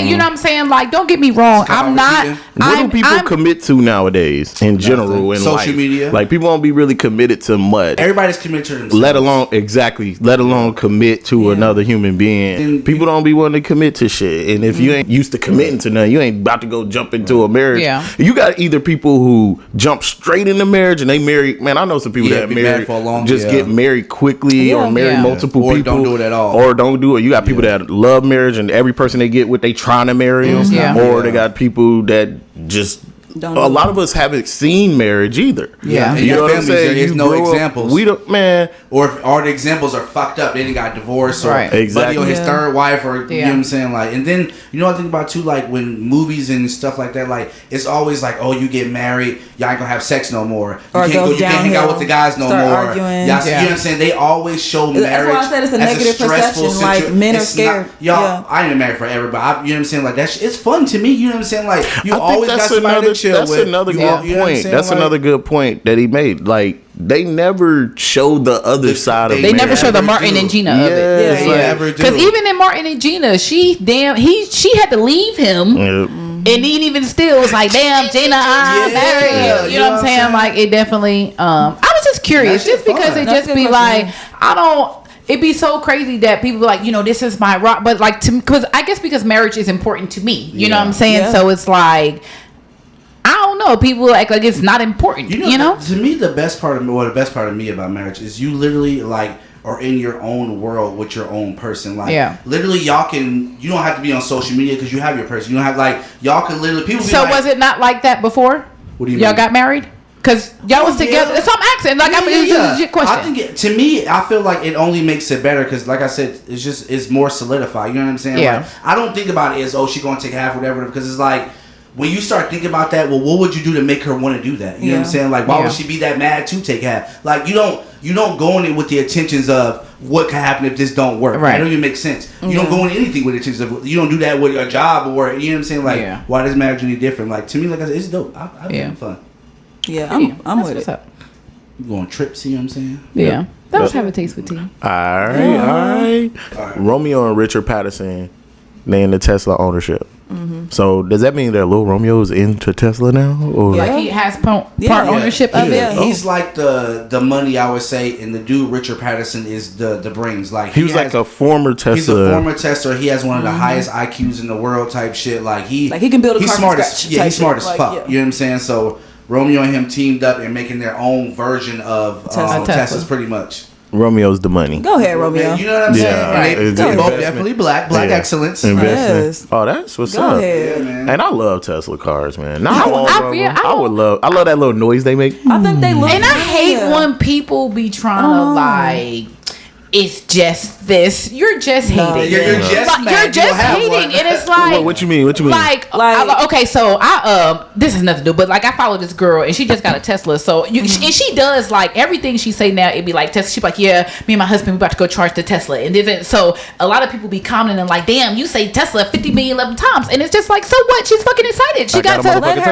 S4: You know what I'm saying? Like, don't get me wrong. I'm not.
S1: What do people commit to nowadays in general in
S2: social
S1: life?
S2: Media?
S1: Like people don't be really committed to much.
S2: Everybody's committed to themselves.
S1: Let alone commit to another human being. And people don't be wanting to commit to shit. And if you ain't used to committing to nothing, you ain't about to go jump into a marriage. You got either people who jump straight into marriage and they marry. Man, I know some people that married for a long just get married quickly or marry multiple people.
S2: Or don't do it at all.
S1: Or don't do it. You got people that love marriage and every person they get with they trying to marry them. Or they got people that just a lot of us haven't seen marriage either.
S2: You know what I'm saying? There's no examples. We don't, man. Or if all the examples are fucked up, they didn't got divorced or buddy on his third wife or you know what I'm saying? Like, and then you know what I think about too, like when movies and stuff like that, like it's always like, oh, you get married, y'all ain't gonna have sex no more. You can't hang out with the guys no more.
S3: Arguing.
S2: You know what I'm saying? They always show marriage.
S3: That's why I said it's a negative perception. Like men are scared.
S2: Y'all, I ain't been married forever, but you know what I'm saying? Like it's fun to me. You know what I'm saying? Like you always got somebody to chill with.
S1: That's another good point. That's another good point that he made. Like they never show the other side of it.
S4: They never show the Martin and Gina of it. Because even in Martin and Gina, she had to leave him. And even still was like, damn, Gina, I'm married. You know what I'm saying? Like it definitely. I was just curious, just because it just be like, it'd be so crazy that people be like, you know, this is my rock, but like because marriage is important to me. You know what I'm saying? So it's like, I don't know. People act like it's not important. You know?
S2: To me, the best part of me about marriage is you literally like are in your own world with your own person. Like, literally, you don't have to be on social media because you have your person. You don't have y'all can literally people.
S4: So was it not like that before?
S2: What do you
S4: mean?
S2: Y'all
S4: got married? Because y'all was together. That's what I'm asking. Like, it's a legit question.
S2: I think to me, I feel like it only makes it better because, like I said, it's more solidified. You know what I'm saying?
S4: Yeah.
S2: Like, I don't think about it as she gonna take half, whatever. Because it's like, when you start thinking about that, well, what would you do to make her want to do that? You know what I'm saying? Like, why would she be that mad to take half? Like, you don't go in it with the intentions of what can happen if this don't work. Right. It don't even make sense. You don't go into anything with the intentions of, you don't do that with a job or, you know what I'm saying? Like, why does marriage any different? Like, to me, like I said, it's dope. I've having fun.
S3: Yeah, I'm with it.
S2: You go on trips, you know what I'm saying?
S4: Yeah. That was have a taste with tea.
S1: All right. Romeo and Richard Patterson, they in the Tesla ownership. So does that mean that Lil Romeo's into Tesla now? Or?
S4: Like he has part ownership of it?
S2: He's like the money, I would say, and the dude Richard Patterson is the brains. Like
S1: he was like a former Tesla.
S2: He's a former Tesla. He has one of the highest IQs in the world type shit. Like he
S3: can build a car.
S2: He's smart as he's smart as fuck. You know what I'm saying? So Romeo and him teamed up and making their own version of Tesla's pretty much.
S1: Romeo's the money.
S3: Go ahead, Romeo.
S2: You know what I'm saying?
S1: Yeah,
S2: And they both definitely black excellence.
S1: Investment. Oh, that's what's
S3: Go
S1: up.
S3: ahead.
S2: Yeah, man.
S1: And I love Tesla cars, man. Not
S4: I
S1: all of them. I love that little noise they make.
S3: I think they look.
S4: And I hate when people be trying to like, it's just this. You're just hating.
S2: You're just mad.
S4: You're
S2: You
S4: just
S2: don't have
S4: hating,
S2: one.
S4: and it's like,
S1: What you mean? What you mean?
S4: Like, okay, so I this has nothing to do, but like I follow this girl and she just got a Tesla. So and she does like everything she say now. It'd be like Tesla. She's like, yeah, me and my husband we about to go charge the Tesla, and then so a lot of people be commenting like, damn, you say Tesla 50 million 11 times, and it's just like, so what? She's fucking excited. She got to,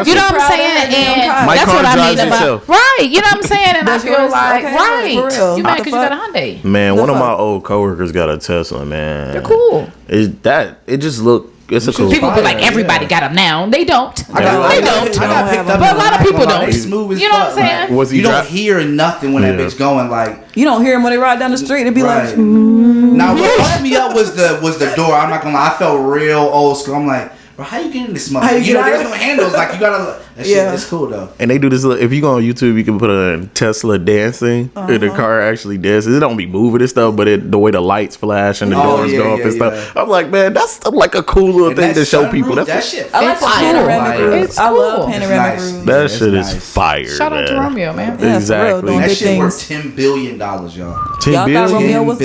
S4: you know what I'm saying? And
S1: My
S4: that's
S1: car
S4: what I
S1: drives
S4: mean about
S1: itself.
S4: right. You know what I'm saying? And I
S3: That's
S4: feel
S3: yours?
S4: like
S3: Okay,
S4: right,
S3: for real.
S4: you mad
S3: What
S4: because
S3: the
S4: you got a
S3: fuck?
S4: Hyundai?
S1: Man, one of
S3: fuck?
S1: my old coworkers got a Tesla, man.
S4: They're cool.
S1: It just look, it's a cool
S4: People
S1: car.
S4: be like, everybody got them now. They don't.
S2: I got picked up,
S4: But a lot of people don't.
S2: They smooth as
S4: You know what I'm
S2: fuck,
S4: saying?
S2: man.
S1: Was he
S2: You don't
S1: dri-
S2: hear nothing when that
S1: Yeah.
S2: bitch going like.
S3: You don't hear them when they ride down the street. It'd be
S2: Right.
S3: like,
S2: Now what fucked me up was the door. I'm not gonna lie, I felt real old school. I'm like, bro, how you get in this
S3: How
S2: motherfucker?
S3: you
S2: You know,
S3: get
S2: there's
S3: out?
S2: no handles. Like you gotta. That shit
S3: Yeah.
S2: is cool though.
S1: And they do this. If you go on YouTube, you can put a Tesla dancing, and the car actually dances. It don't be moving and stuff, but the way the lights flash and the
S2: Oh,
S1: doors
S2: yeah,
S1: go up
S2: yeah,
S1: and stuff.
S2: yeah.
S1: I'm like, man, that's like a cool little
S2: And
S1: thing
S2: that
S1: to show
S2: sunroof,
S1: people.
S2: that
S1: That's
S2: shit.
S3: I like the
S4: It's
S3: panoramic
S2: cool.
S3: roof.
S4: It's
S3: I love
S4: cool.
S3: panoramic
S2: It's
S3: roof.
S2: nice.
S1: that
S2: It's
S1: shit is
S2: nice.
S1: fire.
S4: Shout out to
S1: man.
S4: Romeo, man.
S3: Yeah, for real,
S1: Exactly.
S3: doing
S2: That
S3: good
S2: shit
S3: things.
S2: worth $10 billion, y'all.
S1: 10
S3: Y'all thought
S1: billion?
S3: Romeo
S2: $10
S3: was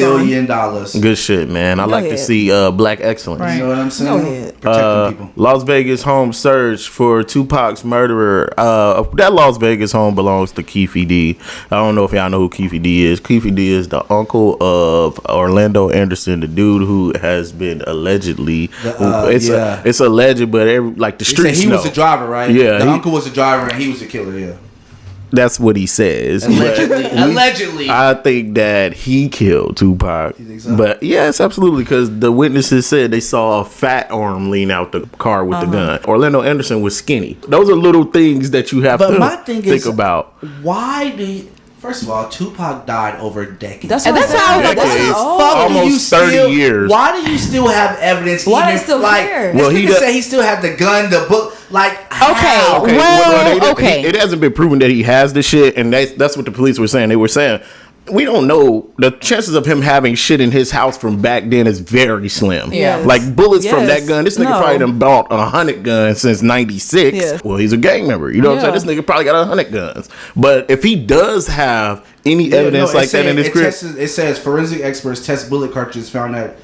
S2: billion.
S1: Good shit, man. I
S3: Go
S1: like to
S3: ahead.
S1: see black excellence.
S4: Right.
S2: You know what I'm saying?
S3: Go ahead.
S2: Protecting people.
S1: Las Vegas home search for Tupac's murderer. That Las Vegas home belongs to Keefe D. I don't know if y'all know who Keefe D is. Keefe D is the uncle of Orlando Anderson, the dude who has been allegedly. It's alleged, but the
S2: They said
S1: streets
S2: he
S1: know.
S2: was the driver, right?
S1: Yeah,
S2: the
S1: he-
S2: uncle was the driver and he was the killer. Yeah,
S1: That's what he says.
S2: allegedly.
S1: But
S2: Allegedly.
S1: I think that he killed Tupac.
S2: You think so?
S1: But yes, absolutely, because the witnesses said they saw a fat arm lean out the car with the gun. Orlando Anderson was skinny. Those are little things that you have
S2: But
S1: to
S2: my thing
S1: think
S2: is,
S1: about.
S2: why do you, first of all, Tupac died over a decade.
S3: That's
S4: And
S3: what
S4: that's why I was like,
S1: Decades.
S2: Fuck do you
S1: Almost 30
S2: still,
S1: years.
S2: Why do you still have evidence?
S3: Why
S2: even,
S3: they still
S2: like,
S3: care?
S2: This
S1: Well, he
S2: nigga
S1: does-
S2: said he still had the gun, the book. Like,
S4: Okay,
S2: how?
S4: well, okay.
S1: It hasn't been proven that he has the shit, and that's what the police were saying. They were saying, we don't know. The chances of him having shit in his house from back then is very slim.
S4: Yeah.
S1: Like bullets from
S3: Yes.
S1: that gun. This nigga
S3: No.
S1: probably done bought 100 guns since 96.
S3: Yeah.
S1: Well, he's a gang member. You know what I'm
S4: Yeah.
S1: saying? This nigga probably got 100 guns. But if he does have any
S2: Yeah,
S1: evidence
S2: no,
S1: like that in his crib,
S2: it says forensic experts test bullet cartridges found that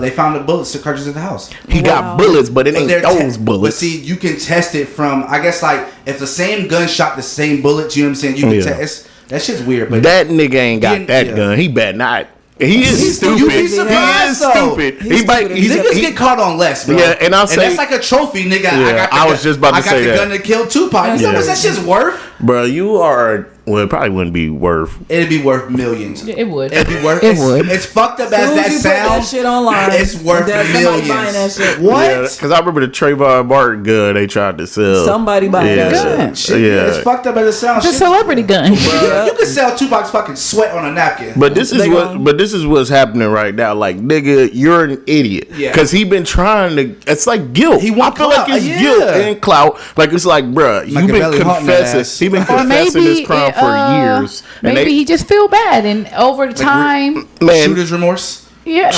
S2: they found the bullets cartridges at the house.
S1: he
S3: Wow.
S1: got bullets, but it ain't
S2: they're
S1: those
S2: But
S1: bullets.
S2: see, you can test it from. I guess like if the same gun shot the same bullets, you know what I'm saying? You can
S1: Yeah.
S2: test. That shit's weird, but
S1: That nigga ain't got
S2: He-
S1: that
S2: yeah.
S1: gun. He bet not. He is
S2: He's
S1: stupid.
S2: you'd be
S1: He is
S2: surprised, though.
S1: stupid.
S3: He's stupid.
S2: niggas get caught on less, bro.
S1: Yeah, and I'll say-
S2: that's like a trophy, nigga.
S1: Yeah, I was just about to
S2: I got
S1: say
S2: the
S1: that.
S2: gun to kill Tupac. You know
S1: Yeah.
S2: what that shit's worth?
S1: Bro, you are. Well, it probably wouldn't be worth.
S2: It'd be worth millions.
S4: It would.
S2: It'd be worth.
S4: It
S2: it's,
S4: would.
S2: It's fucked up
S3: Soon
S2: as
S3: as
S2: that
S3: you put
S2: sounds.
S3: that shit online,
S2: It's worth
S3: there's somebody
S2: millions.
S3: buying that shit.
S2: What?
S1: Yeah, because I remember the Trayvon Martin gun they tried to sell.
S3: Somebody buying that
S1: Yeah.
S3: shit.
S2: Shit,
S1: Yeah.
S2: It's fucked up as it sounds.
S4: It's a
S2: Shit,
S4: celebrity gun.
S2: you can sell Tupac's fucking sweat on a napkin.
S1: But this is
S3: They
S1: what.
S3: gone.
S1: But this is what's happening right now. Like, nigga, you're an idiot.
S2: Yeah.
S1: Because he been trying to. It's like guilt.
S2: He want
S1: I feel
S2: clout.
S1: like it's
S2: Yeah.
S1: guilt and clout. Like it's like, bruh, you been
S2: Machiavelli haunting that ass.
S1: confessing. He been
S4: Or
S1: confessing
S4: maybe
S1: this crime for years. And
S4: Maybe he just feel bad, and over time,
S1: man,
S2: Shooter's remorse.
S4: yeah.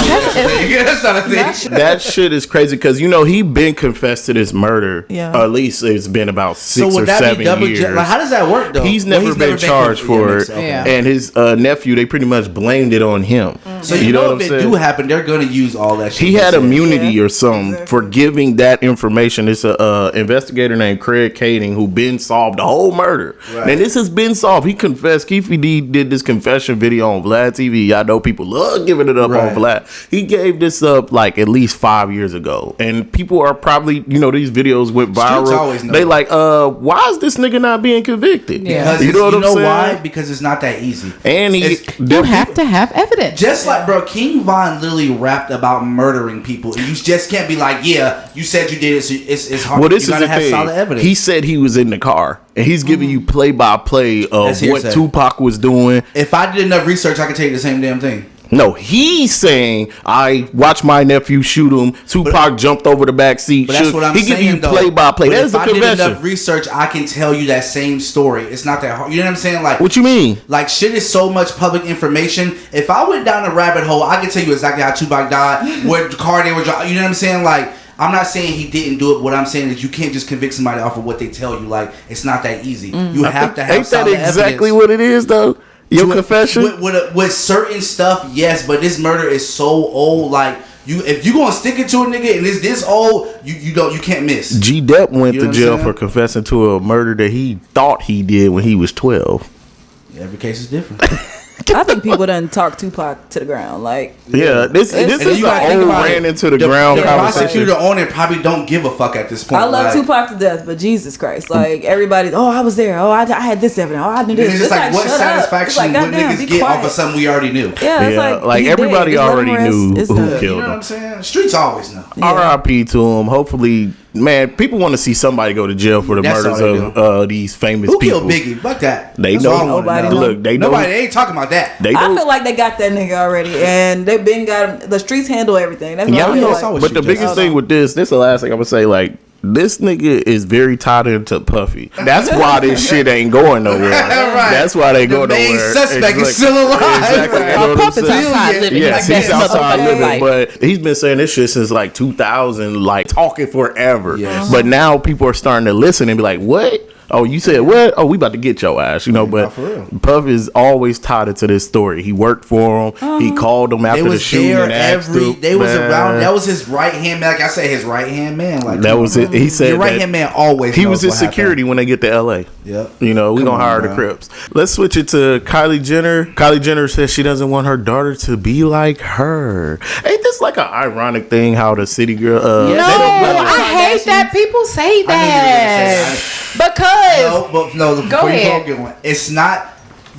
S2: Yeah, that's not a thing.
S1: that shit is crazy because he been confessed to this murder.
S3: Yeah.
S1: Or at least it's been about 6
S2: So
S1: or
S2: would that
S1: 7
S2: be double?
S1: years.
S2: Like, how does that work though?
S1: He's
S2: Well,
S1: never been charged for it,
S4: Yeah.
S1: and his nephew, they pretty much blamed it on him.
S2: So you know if it do happen, they're gonna use all that shit.
S1: He had
S2: said.
S1: immunity
S3: Yeah.
S1: or something for giving that information. It's a investigator named Craig Kading who been solved the whole murder.
S2: Right.
S1: And this has been solved. He confessed. Keefe D did this confession video on Vlad TV. I know people love giving it up
S2: Right.
S1: on Vlad. He gave this up like at least 5 years ago, and people are probably these videos went
S2: Streets
S1: viral.
S2: always know.
S1: They like, why is this nigga not being convicted?
S4: Yeah.
S2: Because
S1: you know what I'm saying?
S2: why? Because it's not that easy.
S1: And he,
S4: You have to have evidence.
S2: Just like, bro, King Von literally rapped about murdering people. And you just can't be like, yeah, you said you did it, so it's hard.
S1: Well, this
S2: you
S1: is
S2: gotta
S1: the
S2: have
S1: thing.
S2: solid evidence.
S1: He said he was in the car, and he's giving you play by play of
S2: That's
S1: what
S2: hearsay.
S1: Tupac was doing.
S2: If I did enough research, I could tell you the same damn thing.
S1: No, he's saying I watched my nephew shoot him. Tupac jumped over the back seat.
S2: But that's what I'm
S1: saying. He give you
S2: though.
S1: play by play.
S2: But
S1: That's
S2: if
S1: a
S2: I did
S1: confession.
S2: enough research, I can tell you that same story. It's not that hard. You know what I'm saying? Like,
S1: What you mean?
S2: Like, shit is so much public information. If I went down a rabbit hole, I can tell you exactly how Tupac died, what car they were driving. You know what I'm saying? Like, I'm not saying he didn't do it. What I'm saying is you can't just convict somebody off of what they tell you. Like, it's not that easy. You have to have
S1: Ain't that
S2: solid
S1: exactly
S2: evidence.
S1: what it is, though? Your confession?
S2: With certain stuff, yes, but this murder is so old. Like, if you gonna stick it to a nigga and it's this old, you can't miss.
S1: G. Depp went
S2: You know
S1: to
S2: what
S1: jail
S2: I'm saying?
S1: for confessing to a murder that he thought he did when he was 12.
S2: Every case is different.
S3: I think people done talk Tupac to the ground. Like,
S1: Yeah, this
S2: And
S1: is
S2: then you gotta
S1: an
S2: think
S1: old
S2: about
S1: ran
S2: it.
S1: into the ground
S2: The
S1: conversation.
S2: prosecutor on it probably don't give a fuck at this point.
S3: I love
S2: like,
S3: Tupac to death, but Jesus Christ, like everybody, oh, I was there, oh, I had this evidence, oh, I knew
S2: And
S3: this.
S2: it's just like, what
S3: shut up.
S2: satisfaction
S3: It's like,
S2: would
S3: goddamn,
S2: niggas
S3: be
S2: get
S3: quiet.
S2: off of something we already knew?
S3: Yeah, it's
S1: Yeah, like
S3: he
S1: everybody
S3: dead. Just let him
S1: already
S3: rest.
S1: knew
S3: It's
S1: who
S3: done.
S2: You
S1: killed
S2: know what
S1: him.
S2: I'm saying? Streets always know.
S3: Yeah.
S1: R.I.P. to him. Hopefully, man, people want to see somebody go to jail for the
S2: That's
S1: murders
S2: all they
S1: of these famous
S2: Who
S1: people.
S2: killed Biggie? Fuck that.
S1: They
S2: That's
S1: know.
S2: all I wanna
S3: Nobody
S2: know.
S3: know.
S1: Look, they know.
S2: Nobody, they ain't talking about that.
S1: They
S3: I
S1: know.
S3: feel like they got that nigga already, and they been got him. The streets handle everything. That's what
S1: Yeah,
S3: I
S1: I
S3: feel
S1: know.
S3: like.
S2: always
S1: But the
S2: shoot
S1: biggest
S2: justice.
S1: thing with this is the last thing I'm gonna say. Like, this nigga is very tied into Puffy. That's why this shit ain't going nowhere.
S2: Right.
S1: That's why they go
S2: The main
S1: nowhere.
S2: suspect is
S1: Exactly.
S2: still alive.
S1: Exactly. You know what I'm
S4: Puff is
S1: saying?
S4: outside living.
S1: Yes,
S4: Like,
S1: he's
S4: that's
S1: outside
S4: motherfucking
S1: living,
S4: life.
S1: but he's been saying this shit since like 2000, like talking forever.
S2: Yes.
S1: But now people are starting to listen and be like, "What? Oh, you said what? Oh, we about to get your ass," you know. But
S2: for real.
S1: Puff is always tied into this story. He worked for him. He called him
S2: They
S1: after the
S2: was
S1: shooting
S2: there
S1: and asked him.
S2: they was
S1: Man.
S2: around. That was his right hand man. Like I said, his right hand man. Like
S1: That
S2: come
S1: was
S2: on,
S1: it. He said
S2: your right
S1: that
S2: hand man always.
S1: he
S2: knows
S1: was his
S2: what happened.
S1: security when they get to LA.
S2: Yep.
S1: You know, we
S2: Come
S1: gonna
S2: on,
S1: hire the
S2: bro.
S1: Crips. Let's switch it to Kylie Jenner. Kylie Jenner says she doesn't want her daughter to be like her. Ain't this like an ironic thing how the city girl
S4: No,
S1: they don't let her-
S4: I hate that people say
S2: I knew you were
S4: that
S2: gonna
S4: because
S2: No, but no. Before you
S4: ahead.
S2: go get one, it's not.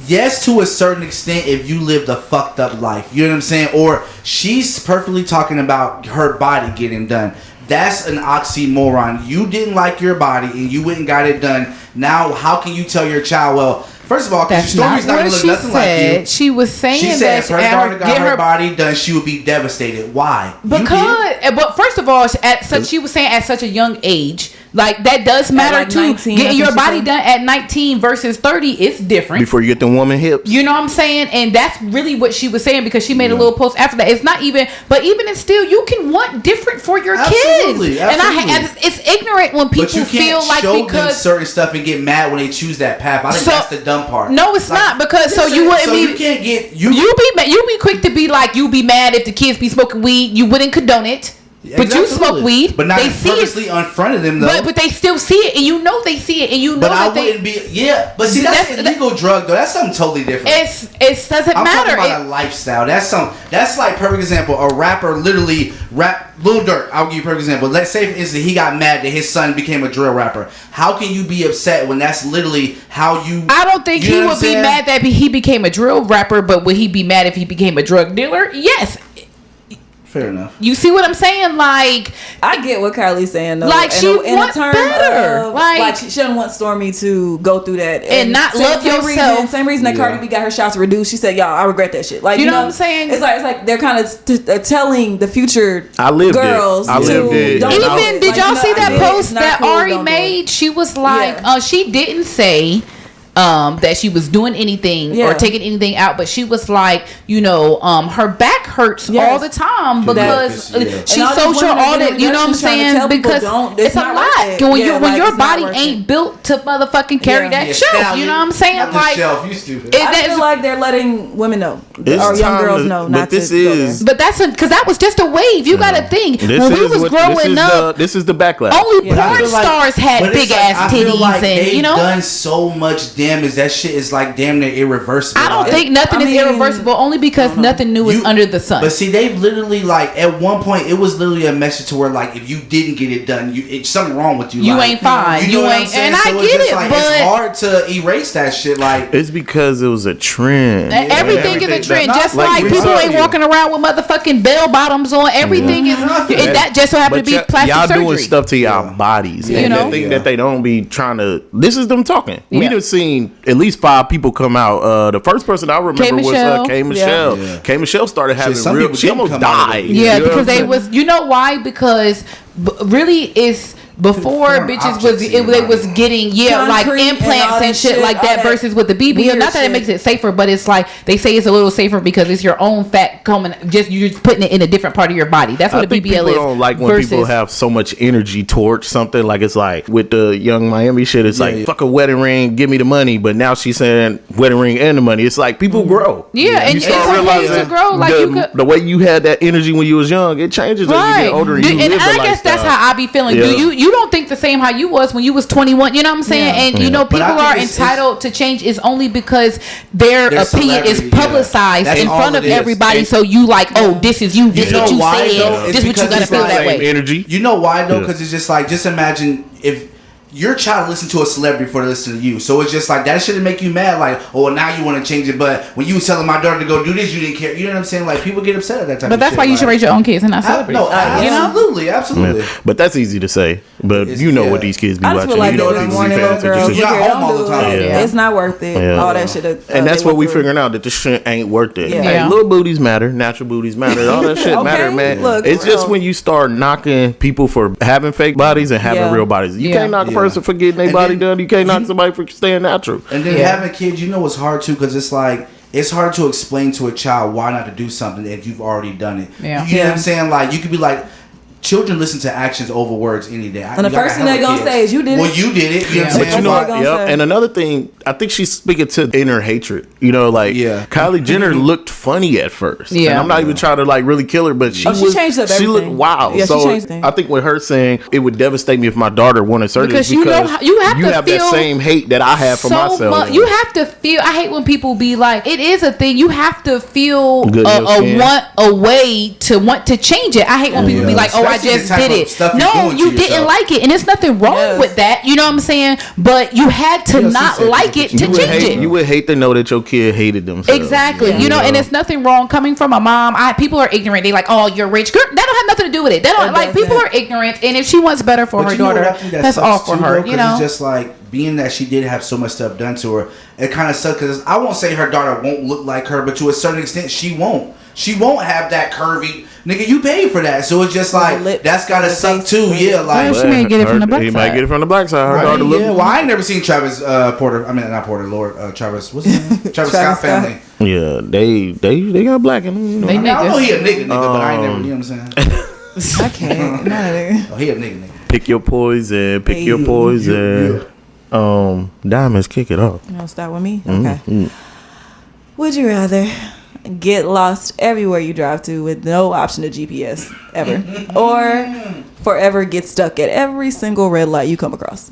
S2: Yes, to a certain extent, if you lived a fucked up life, you know what I'm saying. Or she's perfectly talking about her body getting done. That's an oxymoron. You didn't like your body and you went and got it done. Now, how can you tell your child, well, first of all, because
S4: that's
S2: your
S4: not
S2: story's not
S4: what
S2: going to
S4: she
S2: look nothing like
S4: said.
S2: you.
S4: She was saying
S2: She said
S4: that
S2: if her daughter got
S4: get
S2: her body done, she would be devastated. Why? You did?
S4: but first of all, she was saying at such a young age, like that does matter
S3: like
S4: too.
S3: 19,
S4: Getting
S3: I
S4: your
S3: think she
S4: body
S3: said.
S4: done at 19 versus 30, it's different.
S1: before you get the woman hips.
S4: You know what I'm saying? And that's really what she was saying because she made a little post after that. It's not even, but even it's still, you can want different for your
S2: Absolutely,
S4: kids.
S2: absolutely.
S4: And it's ignorant when
S2: But you
S4: people
S2: can't
S4: feel like
S2: show them
S4: because.
S2: certain stuff and get mad when they choose that path. I think
S4: So-
S2: that's the dumb part.
S4: No, it's
S2: Like,
S4: not because so
S2: listen,
S4: you wouldn't
S2: so
S4: be.
S2: you can't get
S4: You be quick to be like you be mad if the kids be smoking weed. You wouldn't condone it, but you
S2: Absolutely.
S4: smoke weed.
S2: but not
S4: they see it,
S2: purposely in front of them though.
S4: but they still see it, and you know they see it, and you know
S2: But I
S4: that they.
S2: wouldn't be. Yeah, but see, that's an illegal drug though. That's something totally different.
S4: It doesn't
S2: I'm
S4: matter.
S2: talking about a lifestyle. That's like perfect example. A rapper literally Lil Durk. I'll give you a perfect example. Let's say for instance he got mad that his son became a drill rapper. How can you be upset when that's literally how you?
S4: I don't think
S2: you
S4: he
S2: know what
S4: would
S2: I'm
S4: be
S2: saying?
S4: mad that he became a drill rapper, but would he be mad if he became a drug dealer? Yes.
S2: Fair enough.
S4: You see what I'm saying? Like,
S3: I get what Kylie's saying though.
S4: Like, she
S3: in
S4: want better. Like-
S3: she shouldn't want Stormy to go through that
S4: And not love yourself.
S3: Same reason that
S2: Yeah.
S3: Cardi B got her shots reduced. She said, "Y'all, I regret that shit." Like,
S4: You know what I'm saying?
S3: It's like they're kind of telling the future
S1: I lived it.
S3: girls
S1: I
S3: to
S1: lived it.
S3: don't
S1: And
S3: do
S1: I-
S4: even
S3: it.
S4: did
S3: Like,
S4: y'all
S3: you know,
S4: see
S3: I
S4: that
S3: did it.
S4: post
S3: It's not
S4: that
S3: cool,
S4: Ari
S3: don't do it.
S4: made? She was like,
S3: Yeah.
S4: she didn't say that she was doing anything or
S3: Yeah.
S4: taking anything out, but she was like, her back hurts
S3: Yes.
S4: all the time because
S2: Yeah.
S4: she
S3: And all these
S4: social
S3: women are
S4: audit.
S3: getting
S4: You know what I'm
S3: injections trying to
S4: saying?
S3: tell people
S4: Because
S3: don't-
S4: it's
S3: it's
S4: a
S3: not
S4: lot
S3: worth it.
S4: when
S3: Yeah,
S4: when
S3: like,
S4: your
S3: it's not
S4: body
S3: worth
S4: ain't
S3: it.
S4: built to motherfucking carry
S3: Yeah.
S4: that shelf. You know what I'm saying?
S2: Not the
S4: Like,
S2: shelf. You stupid.
S3: I feel like they're letting women know
S1: It's
S3: or young
S1: time
S3: girls
S1: to-
S3: know
S1: but
S3: not
S1: this
S3: to go there.
S1: is-
S4: but that's because that was just a wave. You got to think
S1: This
S4: when we
S1: is
S4: was
S1: what-
S4: growing up.
S1: This is the backlash.
S4: Only
S3: Yeah.
S2: I
S4: porn
S2: feel like-
S4: stars had
S2: but it's
S4: big
S2: like,
S4: ass
S2: I feel
S4: titties,
S2: like
S4: and
S2: they've
S4: you know.
S2: done so much damage. That shit is like damn near irreversible.
S4: I don't
S2: Like,
S4: think nothing
S3: I
S4: is
S3: mean,
S4: irreversible only because nothing new is
S2: you-
S4: under the son.
S2: But see, they've literally like at one point it was literally a message to where like if you didn't get it done, it's something wrong with you.
S4: You
S2: like,
S4: ain't fine. You ain't, and I get it,
S2: like,
S4: but
S2: it's hard to erase that shit. Like
S1: it's because it was a trend.
S4: Everything is a trend. Just like
S1: we
S4: people
S1: saw
S4: ain't
S1: you.
S4: walking around with motherfucking bell bottoms on. Everything is, and that just so happened to be plastic
S1: y'all
S4: surgery.
S1: doing stuff to y'all bodies.
S4: You
S1: And
S4: know?
S1: the thing that they don't be trying to. This is them talking. We
S4: Yeah.
S1: done seen at least 5 people come out. The first person I remember was K. Michelle.
S2: Yeah.
S1: K. Michelle started having
S2: some
S1: real.
S2: people
S1: She
S2: didn't
S1: almost
S2: come out of
S1: died.
S2: it.
S4: Yeah,
S1: You know
S4: because
S1: what I'm
S4: they
S1: saying?
S4: was, you know why? Because really it's before
S2: Foreign
S4: bitches
S2: objects in your
S4: they
S2: body.
S4: was getting like
S3: Concrete and
S4: implants
S3: all
S4: and
S3: that
S4: shit
S3: shit,
S4: like
S3: all
S4: that
S3: that
S4: versus with the BBL.
S3: weird
S4: Not that it
S3: shit.
S4: makes it safer, but it's like they say it's a little safer because it's your own fat coming. Just you're just putting it in a different part of your body. That's what
S1: I
S4: a
S1: think
S4: BBL
S1: people
S4: is.
S1: don't like when
S4: versus,
S1: people have so much energy towards something. Like it's like with the Young Miami shit. It's like fuck a wedding ring, give me the money. But now she's saying wedding ring and the money. It's like people grow.
S4: Yeah, and
S1: You
S4: it's
S1: start
S4: okay
S1: realizing
S4: to grow. Like you could.
S1: the way you had that energy when you was young, it changes as you
S4: Right,
S1: get older. And,
S4: and
S1: you live
S4: I
S1: the
S4: guess that's
S1: lifestyle.
S4: how I be feeling.
S1: Yeah.
S4: Do you don't think the same how you was when you was 21? You know what I'm saying?
S3: Yeah.
S4: And you know
S2: But I
S4: people
S2: think
S4: are
S2: it's-
S4: entitled to change is only because their
S2: Their
S4: opinion is
S2: celebrity, yeah.
S4: publicized
S2: That's
S4: in
S2: all
S4: front
S2: it
S4: of
S2: is.
S4: everybody.
S1: And-
S4: So you like, oh, this is you. This
S2: You
S4: what
S2: know
S4: you
S2: why, though?
S4: said.
S2: It's
S4: This what you
S2: because
S4: gonna
S2: it's
S4: feel
S2: the
S4: that
S1: Same
S4: way.
S1: energy.
S2: You know why though?
S1: Yeah.
S2: Because it's just like, just imagine if your child listened to a celebrity before they listen to you. So it's just like that shouldn't make you mad. Like, oh, well, now you want to change it, but when you was telling my daughter to go do this, you didn't care. You know what I'm saying? Like people get upset at that type.
S4: But
S2: of
S4: that's
S2: shit.
S4: why you should
S2: Like,
S4: raise your own kids and not celebrities.
S2: No,
S4: you know?
S2: absolutely, absolutely.
S1: Yeah. But that's easy to say. But
S2: It's-
S1: you know
S2: yeah.
S1: what these kids be
S3: I just
S1: watching.
S3: feel like
S1: You know
S3: they
S1: what
S3: be
S1: people
S3: warning
S1: be
S3: little
S1: paying
S3: girls.
S1: attention
S2: You're
S1: to.
S2: at
S3: "Look,
S2: home
S3: don't
S2: all the
S3: do
S2: time.
S3: it.
S1: Yeah.
S3: It's not worth it.
S1: Yeah.
S3: All that shit.
S1: And that's
S3: they
S1: what we
S3: went through.
S1: figuring out, that this shit ain't worth it.
S3: Yeah.
S1: Hey,
S4: Yeah.
S1: little booties matter, natural booties matter, all that shit
S3: Okay,
S1: matter, man.
S3: look,
S1: it's just
S3: real.
S1: when you start knocking people for having fake bodies and having
S3: Yeah.
S1: real bodies. You
S4: Yeah.
S1: can't knock a
S2: Yeah.
S1: person for getting their
S2: And
S1: body
S2: then
S1: done. You can't knock somebody for staying natural.
S2: And then
S4: Yeah.
S2: having kids, you know, it's hard too because it's like it's hard to explain to a child why not to do something if you've already done it.
S4: Yeah.
S2: You know what
S3: Yeah.
S2: I'm saying? Like you could be like, children listen to actions over words any day.
S3: And the first thing they gonna say is, "You did it."
S2: Well, you did it. You know what I'm
S1: But
S2: saying?
S1: you know,
S3: what they gonna say.
S1: and another thing, I think she's speaking to inner hatred. You know, like
S2: Yeah.
S1: Kylie Jenner looked funny at first.
S4: Yeah.
S1: And I'm not even trying to like really kill her, but she
S3: Oh, she
S1: was,
S3: changed up
S1: she looked
S3: everything.
S1: wild.
S3: Yeah, she
S1: so
S3: changed things.
S1: I think with her saying it would devastate me if my daughter wanted surgery
S4: Because you know how- you have to
S1: that
S4: feel
S1: same hate that I have for myself.
S4: You have to feel. I hate when people be like, "It is a thing." You have to feel
S1: Good in your skin.
S4: a way to want to change it. I hate when people be like, "Oh, I
S2: Especially the
S4: just
S2: type
S4: did
S2: of
S4: it."
S2: stuff you're
S4: No,
S2: doing to
S4: you didn't
S2: yourself.
S4: like it, and there's nothing wrong
S3: Yes.
S4: with that. You know what I'm saying? But you had to
S2: Yeah, she
S4: not
S2: said
S4: like
S2: you
S4: it
S2: could-
S4: to
S1: You would
S4: change
S1: hate,
S4: it.
S1: you would hate to know that your kid hated themselves.
S4: Exactly.
S3: Yeah.
S4: You know,
S1: Yeah.
S4: and it's nothing wrong coming from a mom. People are ignorant. They like, oh, you're rich. Girl, that don't have nothing to do with it. They don't
S3: It
S4: like people
S3: doesn't.
S4: are ignorant, and if she wants better for
S2: But
S4: her
S2: you know what I
S4: daughter,
S2: think that
S4: that's
S2: sucks
S4: all for
S2: too,
S4: her.
S2: though,
S4: You
S2: 'cause
S4: know,
S2: it's just like being that she did have so much stuff done to her. It kind of sucks because I won't say her daughter won't look like her, but to a certain extent, she won't. She won't have that curvy nigga. You paid for that, so it's just like
S3: lips,
S2: that's gotta
S3: the
S2: suck
S3: face.
S2: too. Yeah, like.
S4: Well, she may get it from the black
S1: He might
S4: side.
S1: get it from the black side. Her
S2: Right,
S1: daughter look.
S2: yeah, well, I ain't never seen Travis Porter. I mean, not Porter, Lord Travis. What's his name? Travis Scott
S3: Scott.
S2: family.
S1: Yeah, they got black in them. You know.
S4: They
S2: I mean, I know
S4: niggas.
S2: he a nigga, but I ain't never. You know what I'm saying?
S3: I can't. No.
S2: Oh, he a nigga.
S1: Pick your poison. Pick your
S3: Hey.
S1: poison. Diamonds, kick it off.
S3: You want to start with me? Okay. Would you rather get lost everywhere you drive to with no option to GPS ever, or forever get stuck at every single red light you come across?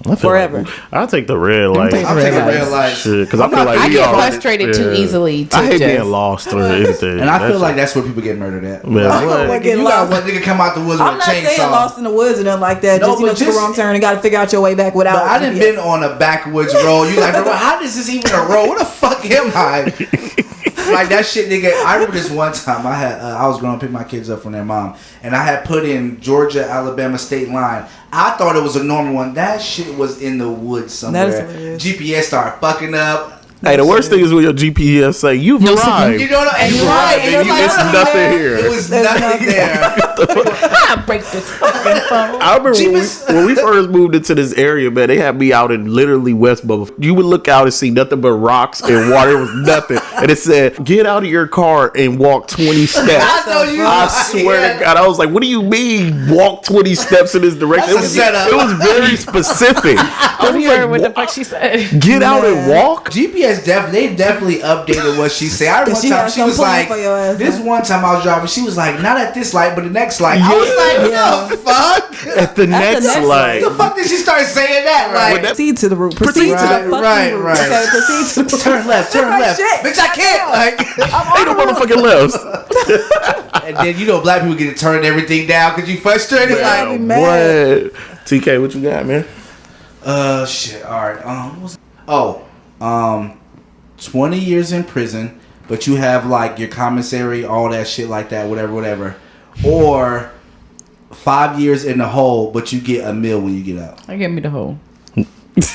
S1: I feel
S3: Forever.
S1: Like, I'll take the red light.
S4: take
S2: I'm
S4: Red
S2: taking
S4: lights.
S2: red lights.
S1: Because I feel like
S4: I
S1: we
S4: get
S1: all
S4: frustrated too easily. To
S1: I hate
S4: just,
S1: being lost or anything.
S2: And I feel like that's where people get murdered at.
S1: Man,
S3: I don't
S1: what?
S3: like getting
S2: You got
S3: lost.
S2: one nigga come out the woods
S3: I'm
S2: with
S3: not
S2: a
S3: saying
S2: chainsaw.
S3: lost in the woods or nothing like that.
S2: No,
S3: Just
S2: but
S3: took a
S2: just-
S3: wrong turn and got to figure out your way back without.
S2: But I done
S3: GPS.
S2: been on a backwoods road. You like, bro, how is this even a road? What the fuck am I? Like that shit, nigga. I remember this one time I was going to pick my kids up from their mom, and I had put in Georgia Alabama state line. I thought it was a normal one. That shit was in the woods somewhere.
S3: That is hilarious.
S2: GPS started fucking up.
S1: Hey, the worst thing is when your GPS say you've arrived.
S2: You know what I mean?
S3: You're right, and
S1: and
S3: you're like,
S1: it's
S3: "Oh,
S1: nothing
S3: man."
S1: here.
S2: It was
S3: There's
S2: nothing
S3: nothing.
S2: there.
S4: I break this fucking phone.
S1: I remember
S2: Jeepers.
S1: when we first moved into this area, man, they had me out in literally West Bubba. You would look out and see nothing but rocks and water. It was nothing. And it said, get out of your car and walk 20 steps.
S2: I know you.
S1: I swear to God, I was like, what do you mean walk 20 steps in this direction?
S2: That's a setup.
S1: It was very specific. I
S4: Don't
S1: was
S4: hear
S1: like,
S4: what the fuck she said.
S1: get out and walk?
S2: GPS they've definitely updated what she said. I remember one
S3: She
S2: time
S3: had
S2: she
S3: some
S2: was
S3: plan
S2: like,
S3: for your ass,
S2: this
S3: huh?
S2: one time I was driving, she was like, not at this light, but the next light. I
S1: Yeah.
S2: was What the fuck?
S1: At the next light.
S2: What the fuck did she start saying that? Like,
S3: proceed to the root. Proceed to the fucking root. Okay, proceed to the
S2: turn left. Bitch, I can't. Like,
S1: Ain't no motherfucking lefts.
S2: and then you know black people get to turn everything down because you frustrated.
S1: Yeah,
S2: Like,
S1: what? TK, what you got, man?
S2: Shit. All right. 20 years in prison, but you have like your commissary, all that shit like that, whatever. Or 5 years in the hole, but you get a meal when you get out.
S4: I give me the whole.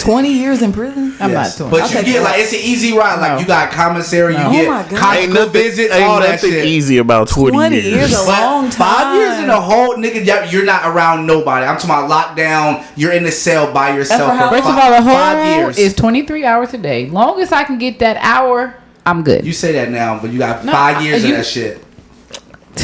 S3: 20 years in prison?
S4: I'm not doing
S2: But you get like, it's an easy ride. Like, you got commissary, you get conjugal visits, all that shit.
S1: Ain't nothing easy about 20 years.
S3: A long time.
S2: 5 years in the hole, nigga, you're not around nobody. I'm talking about lockdown. You're in the cell by yourself for
S4: First of all, the
S2: 5
S4: whole
S2: years.
S4: is 23 hours a day. Long as I can get that hour, I'm good.
S2: You say that now, but you got 5 years of that shit.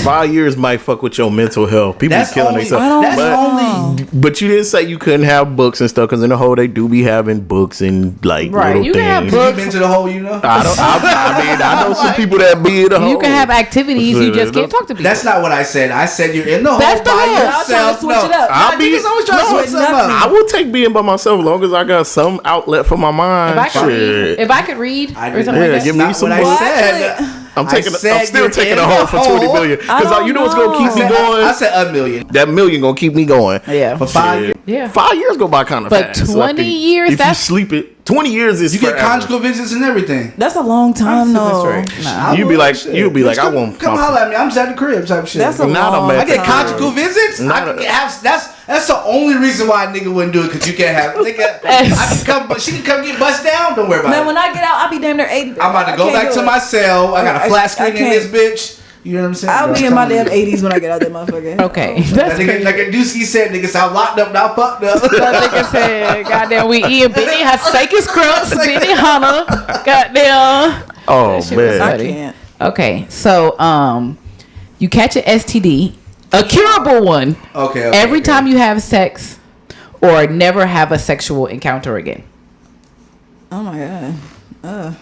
S1: 5 years might fuck with your mental health. People
S2: That's
S1: killing
S2: only-
S1: themselves.
S2: that's only.
S1: But you didn't say you couldn't have books and stuff, because in the hole they do be having books and like little
S4: you
S1: things.
S4: can have
S2: You
S4: books.
S2: been to the hole, you know?
S1: I know some people that be in the hole.
S4: You can have activities, you just can't talk to people.
S2: That's not what I said. I said you're in the hole
S4: That's the
S2: by
S4: hole.
S3: Y'all trying
S2: yourself.
S3: to switch it up.
S1: I'll be.
S2: Niggas always trying to switch something up.
S1: I will take being by myself as long as I got some outlet for my mind.
S4: If I could read
S2: I
S4: or something
S1: yeah,
S4: like that.
S1: give me
S2: Not
S1: some
S2: what I
S1: books.
S2: said.
S1: I'm
S2: I said
S1: still
S2: you're
S1: taking
S2: in
S1: a hole
S2: the
S1: for 20
S2: hole.
S1: million. Because you know what's gonna keep me going?
S2: I said $1 million.
S1: That million gonna keep me going.
S4: Yeah.
S2: For 5 years.
S4: Yeah.
S1: 5 years go by kind of
S4: But
S1: fast.
S4: 20 years,
S1: if
S4: that's-
S1: you sleep it, 20 years is
S2: You get
S1: forever.
S2: conjugal visits and everything.
S3: That's a long time, though.
S1: You'd be like, I won't.
S2: Come holler at me. I'm just at the crib type shit.
S3: That's a
S1: Not a
S3: long
S1: method.
S2: I get
S3: time.
S2: conjugal visits.
S1: Not
S2: I can
S1: a-
S2: have that's the only reason why a nigga wouldn't do it, because you can't have nigga. I can come, but she can come get bust down. Don't worry about
S3: Man,
S2: it.
S3: when I get out, I'll be damn near 80.
S2: I'm about to go back to my cell. I got a flat screen in this bitch. You know what I'm saying?
S3: I'll be in my damn 80s when I get out that motherfucker.
S4: Okay.
S2: That nigga, like a Dusky said, niggas, I'm locked up, not fucked up.
S4: That nigga said, goddamn, we eating Benny Haseki Scrubs, Benny Hunter, goddamn.
S1: Oh
S4: shit was
S1: man.
S3: I
S4: funny.
S3: can't.
S4: Okay, so you catch an STD, a curable one,
S2: Okay.
S4: every time you have sex, or never have a sexual encounter again.
S3: Oh my god.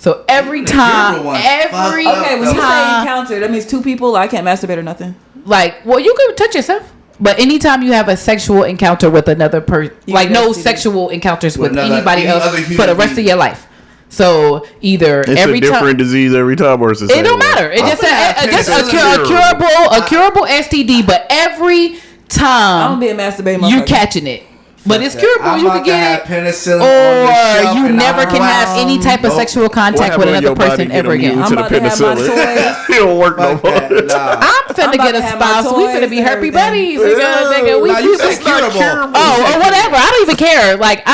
S4: So every time,
S2: one.
S4: every
S3: Okay, when you say
S4: time,
S3: encounter, that means two people. I can't masturbate or nothing.
S4: like, well, you can touch yourself, but anytime you have a sexual encounter with another person,
S3: You
S4: like
S3: can
S4: no
S3: STD.
S4: sexual encounters with
S2: another-
S4: anybody
S2: any
S4: else
S2: other
S4: for
S2: human
S4: the rest of
S2: being.
S4: your life. So either
S1: It's
S4: every
S1: a different
S4: time.
S1: disease every time, or it's the same
S4: It don't
S1: one?
S4: matter. It just just
S1: penicillin.
S4: a curable STD, but every
S3: I'm
S4: time
S3: being masturbating.
S4: you catching it. But it's curable.
S2: I'm
S4: You
S2: about
S4: can
S2: to
S4: get
S2: have penicillin on the
S4: or
S2: shelf
S4: you
S2: and
S4: never
S2: I'm
S4: can have
S2: around.
S4: any type of
S2: Nope.
S4: sexual contact with another person ever again.
S3: I'm
S1: To the
S3: about to have my
S1: penicillin.
S3: toys.
S1: It don't work no
S2: Fuck that,
S1: more.
S2: nah.
S4: I'm finna
S3: I'm about
S4: get a
S3: to have my
S4: spouse. We
S3: toys
S4: finna be
S3: and
S4: herpy
S3: everything.
S4: buddies. Nigga, we
S2: Nah, you said curable.
S4: or whatever. I don't even care. Like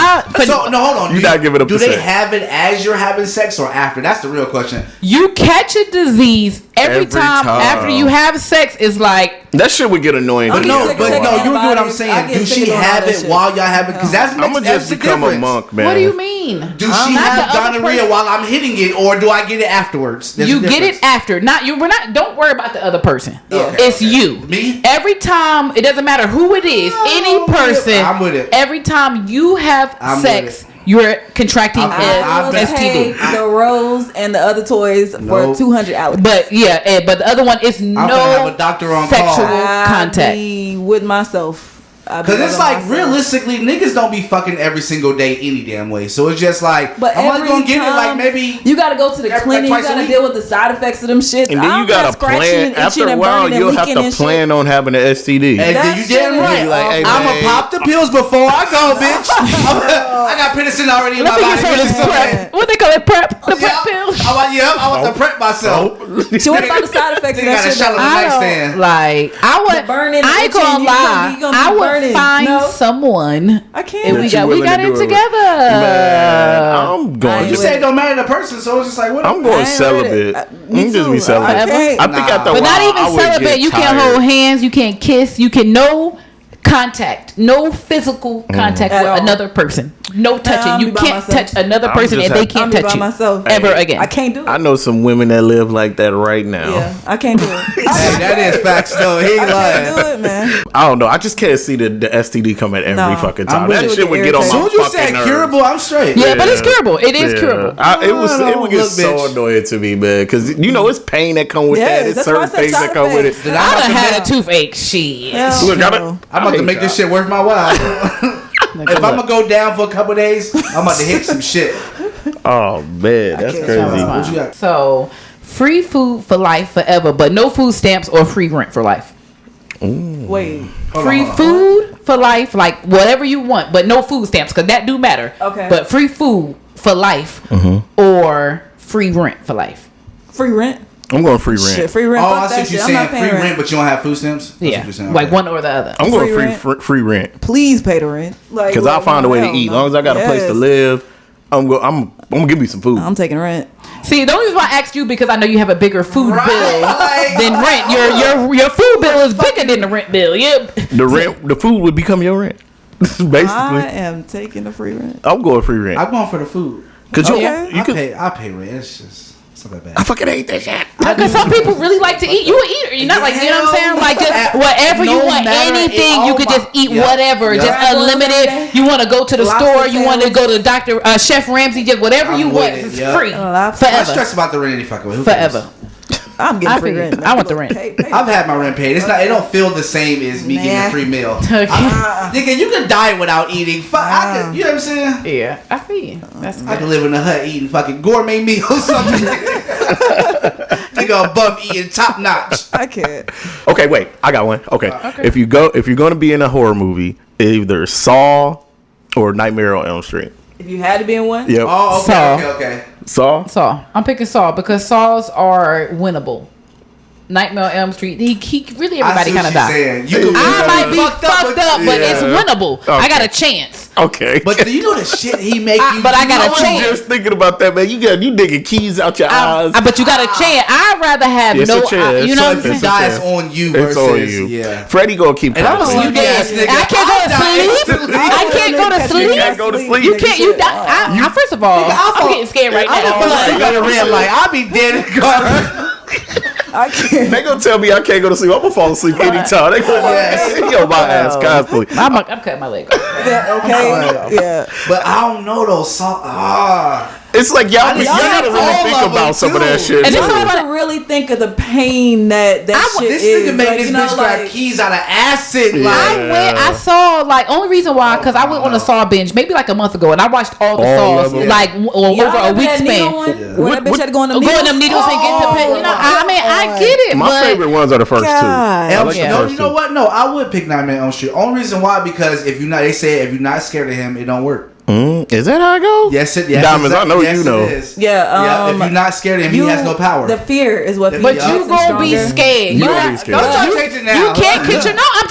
S2: So no, hold on.
S1: You're not giving a
S2: Do they
S1: percent.
S2: have it as you're having sex or after? That's the real question.
S4: you catch a disease every
S1: Every
S4: time
S1: time.
S4: after you have sex. Is like
S1: That shit would get annoying.
S3: I'm
S1: to
S2: No,
S1: me.
S3: sick of
S2: but
S3: taking
S2: no, you get what I'm
S3: antibiotics. I
S2: saying.
S3: get
S2: Do
S3: sick
S2: she
S3: of doing all
S2: have
S3: that
S2: it
S3: shit.
S2: while y'all have it? Because that's
S1: I'm gonna just become a monk, man.
S4: what do you mean?
S2: Do she
S4: Not
S2: have
S4: the other
S2: gonorrhea
S4: person.
S2: while I'm hitting it, or do I get it afterwards? There's
S4: You
S2: a
S4: get it
S2: difference.
S4: after. Not you. We're not. Don't worry about the other person.
S2: Okay,
S4: It's
S2: okay.
S4: you.
S2: Me?
S4: Every time. It doesn't matter who it is. Any
S2: I'm with it.
S4: person.
S2: I'm with it.
S4: Every time you have
S2: I'm
S4: sex,
S2: with
S4: you're contracting
S2: I've
S3: I will
S2: been-
S3: take
S4: STD.
S3: the rose and the other toys for
S2: Nope.
S3: 200 Alex.
S4: But yeah, but the other one is
S2: gonna have
S4: no
S2: a doctor on
S4: sexual
S2: call.
S4: contact.
S3: Be with myself.
S2: Because it's like, realistically, niggas don't be fucking every single day any damn way. So it's just like,
S3: But
S2: I'm only
S3: every
S2: gonna get it
S3: time
S2: like maybe.
S3: you gotta go to the
S2: like
S3: clinic. You
S2: twice a
S3: gotta
S2: week.
S3: deal with the side effects of them shits.
S1: And then you gotta plan. After a while, you'll have to plan on having an STD.
S2: And then
S3: That
S2: you damn
S3: shit
S2: right.
S3: is
S1: like, hey,
S2: I'm
S1: man.
S2: gonna pop the pills before I go, bitch. I got penicillin already in my
S4: Let me
S2: body.
S4: get some of this
S2: Bitch,
S4: prep. What they call it? Prep. The prep pill.
S2: I want to prep myself.
S3: So what about the side effects of
S2: Nigga got
S3: that
S2: a
S3: shit?
S2: shot
S3: though?
S2: on the
S4: I
S2: nightstand.
S4: don't like. I would.
S3: The burning,
S4: I ain't
S3: itching,
S4: gonna
S3: you
S4: lie.
S3: gonna be
S4: I would
S3: burning.
S4: find
S3: No.
S4: someone.
S3: I can't.
S4: And
S1: That
S4: we
S1: you
S4: got
S1: willing
S4: it
S1: to do it with.
S4: together.
S1: Man, I'm going.
S2: You said it don't matter the person, so it's just like, what?
S1: I'm going
S3: I ain't
S1: celibate.
S3: ready.
S1: I'm just be
S3: Me too.
S1: celibate.
S3: I can't.
S1: I think after a
S4: But
S1: while,
S4: not
S1: I
S4: even
S1: would
S4: celibate.
S1: get
S4: You can't
S1: tired.
S4: hold hands. You can't kiss. You can no contact, no physical contact
S3: At
S4: with
S3: all.
S4: another person. No touching.
S3: I'll
S4: You
S3: be by
S4: can't
S3: myself.
S4: touch another
S1: I'm
S4: person
S1: just
S4: and they
S1: happy-
S4: can't
S3: I'll be
S4: touch
S3: by
S4: you
S3: myself.
S4: ever
S1: Hey,
S4: again.
S3: I can't do it.
S1: I know some women that live like that right now.
S3: Yeah, I can't do it.
S2: Hey, that is facts though. He ain't
S3: I
S2: lying.
S3: can't do it, man.
S1: I don't know. I just can't see the STD coming every
S3: No.
S1: fucking
S2: I'm
S1: time.
S2: with
S1: That
S2: you
S1: shit
S3: with
S1: would
S3: the
S1: get on
S2: As
S1: my
S2: soon as you
S1: fucking
S2: said
S1: nerves.
S2: curable, I'm straight.
S4: Yeah, but it's curable. It is curable.
S1: It would get
S2: Look,
S1: so
S2: bitch.
S1: annoying to me, man, because it's pain that come with
S3: Yes,
S1: that. It's
S3: that's why I
S1: certain
S3: said
S1: things
S3: side
S1: that come with it.
S3: effects.
S2: Then
S4: I
S2: I'm
S4: done
S2: about to
S4: had a
S2: make-
S4: toothache. Shit.
S3: Hell
S1: Look,
S3: no.
S2: I'm about to make this shit worth my while. If I'm gonna go down for a couple days, I'm about to hit some shit.
S1: Oh man, that's
S3: can't
S1: crazy.
S2: What you got?
S4: So, free food for life forever, but no food stamps or free rent for life.
S3: Wait.
S4: Free food for life, like whatever you want, but no food stamps, because that do matter.
S3: Okay.
S4: But free food for life or free rent for life.
S3: Free rent?
S1: I'm going free rent.
S3: Shit, free rent.
S2: Oh, I
S3: fuck
S2: see
S3: that
S2: what you're
S3: shit. I'm
S2: saying.
S3: not paying
S2: Free rent, but you don't have food stamps? That's what
S4: Yeah.
S2: you're saying.
S4: Like
S2: Okay.
S4: one or the other.
S1: I'm going
S3: Free
S1: free rent
S3: Please pay the rent. Like,
S1: because I'll find a way to eat. As long as I got a place to
S3: Yes.
S1: live, I'm gonna give me some food.
S3: I'm taking rent.
S4: See, the only reason why I asked you because I know you have a bigger food
S2: Right,
S4: bill
S2: like-
S4: than rent. Your food bill is bigger than the rent bill. Yeah.
S1: The food would become your rent, basically.
S3: I am taking the free rent.
S1: I'm going free rent
S2: I'm going for the food.
S1: because you
S3: Okay.
S1: could.
S2: I pay rent. It's just it's not that
S1: I
S2: bad.
S1: fucking hate that shit.
S4: Because some people really like to eat. You an eater. You're not like, you know what I'm saying? Like just whatever you
S2: No
S4: want,
S2: matter
S4: anything, you could just eat whatever. Just
S3: Yeah.
S4: unlimited. You want to go to the
S3: Lobster
S4: store, you want to
S3: sandwich.
S4: go to Chef Ramsay, just whatever
S2: I'm
S4: you
S2: with
S4: want.
S2: it,
S4: It's
S2: yeah.
S4: free.
S2: I
S4: Forever.
S2: stress about the rent any fucking way. Who cares?
S4: Forever.
S3: I'm getting free
S4: feel you.
S3: rent.
S4: I want the rent.
S3: Pay
S2: I've had my rent paid. It's not. It don't feel the same as me getting
S3: Nah.
S2: a free meal.
S4: Okay.
S2: Nigga, you can die without eating. I could, you know what I'm saying?
S4: Yeah, I feel you. That's
S2: I
S4: good.
S2: could live in a hut eating fucking gourmet meals or something. Nigga, a bum eating top notch.
S3: I can't.
S1: Okay, wait. I got one. Okay. If you're going to be in a horror movie, either Saw or Nightmare on Elm Street.
S3: If you had to be in one,
S1: Yep.
S2: Oh, okay,
S4: Saw.
S2: okay.
S1: Saw.
S4: Saw. I'm picking Saw because Saws are winnable. Nightmare on Elm Street. He really everybody kind of died.
S2: You could
S4: I might be fucked up, but it's
S1: Yeah.
S4: winnable. I got a chance.
S1: Okay.
S2: But do you know the shit he make you?
S4: But I got
S1: I
S4: a
S1: was
S4: chance.
S1: just thinking about that, man. You digging keys out your eyes.
S4: But you got a chance. I'd rather have
S1: It's
S4: no.
S1: a chance.
S4: You know what I'm
S2: If
S4: saying?
S2: you die, it's on you
S1: It's
S2: versus
S1: on you.
S2: yeah.
S1: Freddie gonna keep
S2: And I'm
S1: coming.
S2: a
S4: You
S2: sleepy ass
S4: dead.
S2: nigga.
S4: I can't go to
S2: I'll die
S4: sleep.
S2: instantly.
S4: I can't go to sleep.
S1: You can't go to sleep.
S4: You can't. You die. I, first of all, I'm getting scared right
S2: I just feel like you
S4: now.
S2: got a red light. I'll be dead in the car.
S3: I can't.
S1: They gonna tell me I can't go to sleep. I'm gonna fall asleep anytime. They gonna yo my ass constantly.
S4: I'm cutting my leg off.
S3: Yeah, okay. Yeah.
S2: But I don't know though. So,
S1: It's like y'all
S2: I just
S1: gotta
S2: all
S1: really
S2: of
S1: think
S2: them,
S1: about some of
S2: too.
S1: that shit.
S4: And
S1: too.
S4: this is
S3: I have to really think of the pain that shit
S2: this
S3: is.
S2: nigga made
S3: like,
S2: this
S3: you know,
S2: bitch grab
S3: like,
S2: keys out of acid.
S1: Yeah.
S2: Like,
S4: I saw like only reason why because I went on a Saw binge maybe like a month ago and I watched all the
S1: All
S4: Saws
S1: of them.
S4: like
S3: y'all
S4: over a
S3: ever
S4: week
S3: had needle
S4: span.
S3: one?
S2: Yeah.
S3: When that bitch had to go in them
S4: Go
S3: needles?
S4: in them needles and get the pain. You know, I mean, I get it,
S1: My
S4: but
S1: favorite ones are the first two.
S3: God.
S1: I like the
S4: Yeah.
S2: no,
S1: first
S2: you know
S1: two.
S2: what? No, I would pick Nightmare on Elm Street. Only reason why because if you not, they say if you're not scared of him, it don't work.
S1: Is that how it goes?
S2: Yes,
S1: Diamonds, I know
S2: yes,
S1: you know.
S2: It is.
S3: Yeah,
S2: If you're not scared of him, he has no power.
S3: The fear is what.
S2: But
S4: but
S3: makes
S4: you
S3: him
S4: gonna be
S3: stronger.
S4: scared.
S1: You
S4: You
S1: gonna
S4: not-
S1: be scared.
S2: Don't try to
S4: you-
S2: change it now.
S4: You can't get your no. I'm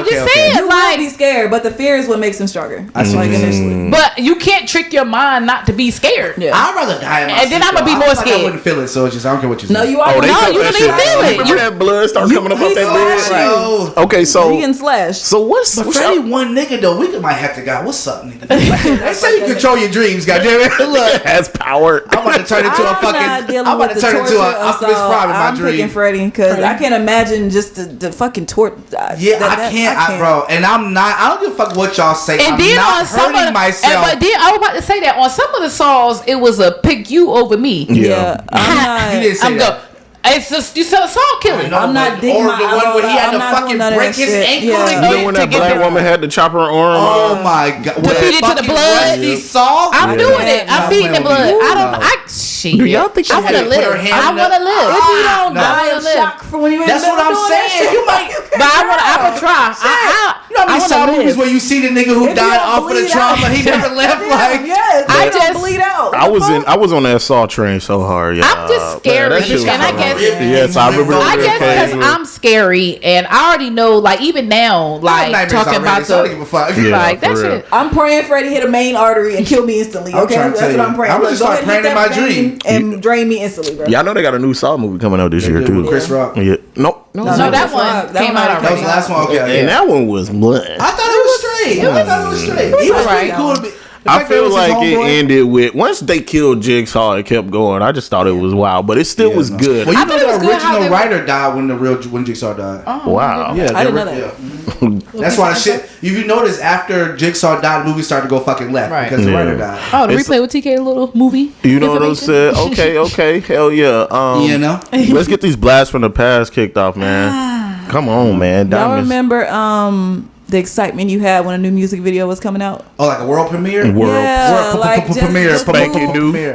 S4: just
S2: Okay.
S4: saying
S3: You will
S4: like.
S3: be scared, but the fear is what makes him stronger. That's like initially.
S4: But you can't trick your mind not to be scared.
S3: Yeah.
S2: I'd rather die in my
S4: And then
S2: sleep,
S4: I'ma be
S2: though.
S4: more
S2: I feel like
S4: scared.
S2: I wouldn't feel it, so it's just I don't care what you say.
S3: No, you are.
S1: Oh, they
S4: No,
S1: cut
S4: you
S1: that
S4: don't
S1: shit.
S4: even feel it.
S1: Remember that blood starts coming up out that
S3: slashed
S1: bed?
S3: you.
S1: Okay, so
S3: You getting slashed.
S1: so what's
S2: But
S1: what's
S2: Freddie,
S1: y'all-
S2: one nigga though, we might have to go. What's up, nigga? They say you control your dreams, goddammit. Look,
S1: has power?
S2: I'm about to turn into a
S3: I'm not
S2: fucking.
S3: dealing
S2: I'm about
S3: with
S2: to
S3: the
S2: turn into
S3: torture
S2: an Optimus
S3: assault.
S2: Prime in my
S3: I'm
S2: dream.
S3: picking Freddie because I can't imagine just the fucking torture.
S2: Yeah, I can't, bro. And I'm not. I don't give a fuck what y'all say.
S4: And
S2: I'm
S4: then
S2: not
S4: on some
S2: hurting
S4: of
S2: myself.
S4: but then I was about to say that on some of the Saws it was a pick you over me.
S3: Yeah, I'm
S2: You
S3: not.
S2: didn't say
S4: I'm
S2: that.
S4: go. It's just you saw Saw killing.
S2: No,
S3: I'm not
S2: but-
S3: digging
S2: or
S3: my
S2: the one
S3: eyeball
S2: where he
S3: out.
S2: had to
S3: I'm not doing
S2: fucking
S3: none of
S2: break
S3: that
S2: his
S3: shit.
S2: ankle.
S3: Yeah.
S2: and
S1: You
S2: go
S1: know when
S4: to
S1: that
S4: get
S1: black
S4: them-
S1: woman had to chop her arm
S2: Oh
S1: off?
S2: my god!
S4: To feed it to the blood.
S2: He saw.
S4: I'm doing it. I'm
S2: Nah,
S4: beating the
S2: I'm playing
S4: blood.
S2: with you.
S4: I don't.
S2: Nah.
S4: I shit.
S1: Do y'all think she
S4: I want to
S2: had to put her
S4: live?
S2: hand
S4: I
S2: in
S4: want to
S2: the-
S4: live.
S3: If you don't
S2: No.
S3: die of
S4: Live.
S3: shock from when you in
S2: That's
S3: the
S2: what I'm
S3: middle doing that
S2: saying.
S3: shit,
S2: You might.
S4: But I would try.
S2: You know how many
S4: I
S2: Saw
S4: wanna
S2: movies
S4: live.
S2: where you see the nigga who
S3: If you
S2: died
S3: don't
S2: off of the
S3: bleed
S2: trauma,
S3: out.
S2: he never left. Like,
S3: yes,
S4: I
S3: I just
S4: just-
S3: bleed out.
S1: I was on that Saw train so hard. Yeah,
S4: I'm just scary,
S1: that shit was
S4: and I
S1: so
S4: guess-
S1: hard. Yes, I remember.
S4: I
S1: the
S4: guess because
S1: occasion.
S4: I'm scary and I already know, like even now, like
S2: nightmares
S4: talking
S2: already,
S4: about
S2: so I don't give a fuck.
S1: Yeah,
S4: like that
S1: for real.
S4: shit.
S3: I'm praying Freddie hit a main artery and kill me instantly.
S2: I'm
S3: Okay,
S2: trying to
S3: that's
S2: tell
S3: what
S2: you.
S3: I'm praying.
S2: I'm
S3: Look,
S2: just
S3: go
S2: start
S3: ahead and
S2: praying
S3: hit
S2: in my
S3: that vein
S2: dream.
S3: and drain me instantly, bro.
S1: Y'all know they got a new Saw movie coming out this year
S2: With
S1: too.
S2: Chris Rock.
S1: Yeah, nope.
S3: No,
S4: No, that
S3: Chris
S4: one
S3: Rock. That
S4: came
S3: one
S4: out
S3: already
S2: That was the last one. Okay,
S1: And
S2: yeah.
S1: that one was blood.
S2: I thought it was straight. I thought it was straight. He was
S4: alright.
S2: pretty cool to be.
S1: I feel like it ended with once they killed Jigsaw, it kept going. I just thought it was wild, but it still was good.
S2: Well, you know the original writer died when Jigsaw died.
S1: Oh, wow.
S2: Yeah,
S3: I didn't know that.
S2: Yeah. That's why the shit. If you notice, after Jigsaw died, the movie started to go fucking left because the writer died.
S4: Oh, the replay with TK, a little movie.
S1: You know what I'm saying? Okay, hell yeah.
S2: You know,
S1: let's get these blasts from the past kicked off, man. Come on, man.
S3: Y'all remember the excitement you had when a new music video was coming out?
S2: Oh, like a world premiere?
S3: World
S2: premiere.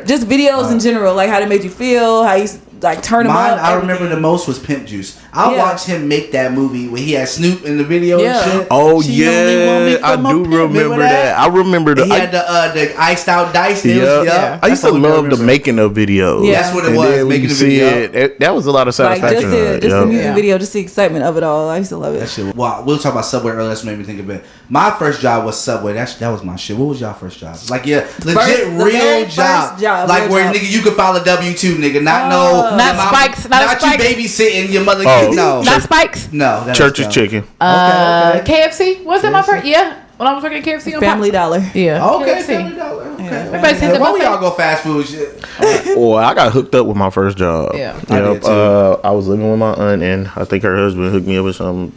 S3: Just videos in general, like how they made you feel, how you like turn them up.
S2: I remember the most was Pimp Juice. I watched him make that movie when he had Snoop in the video and shit.
S1: Oh yeah, I do remember that. I remember
S2: he had the iced out dice.
S1: I used to love the making of videos.
S2: Yeah. That's what it was. Making the video.
S1: That was a lot of satisfaction.
S3: Like just the music video, just the excitement of it all. I used to love it.
S2: That shit. Well, we'll talk about Subway earlier. That's what made me think of it. My first job was Subway. That was my shit. What was y'all first job? Like legit real job. Like where nigga you could file a W-2, nigga.
S4: Not Spikes.
S2: Not you babysitting your mother. No.
S4: Not Spikes.
S2: No.
S1: Church's Chicken.
S2: Okay.
S4: KFC. Was that my first? Yeah. When I was working at KFC on
S3: Family Dollar.
S4: Yeah.
S2: Okay.
S4: KFC.
S2: Family Dollar. Okay.
S4: Yeah.
S2: Why we all go fast food shit?
S1: Well, I got hooked up with my first job.
S4: Yeah.
S2: I did too.
S1: I was living with my aunt, and I think her husband hooked me up with something.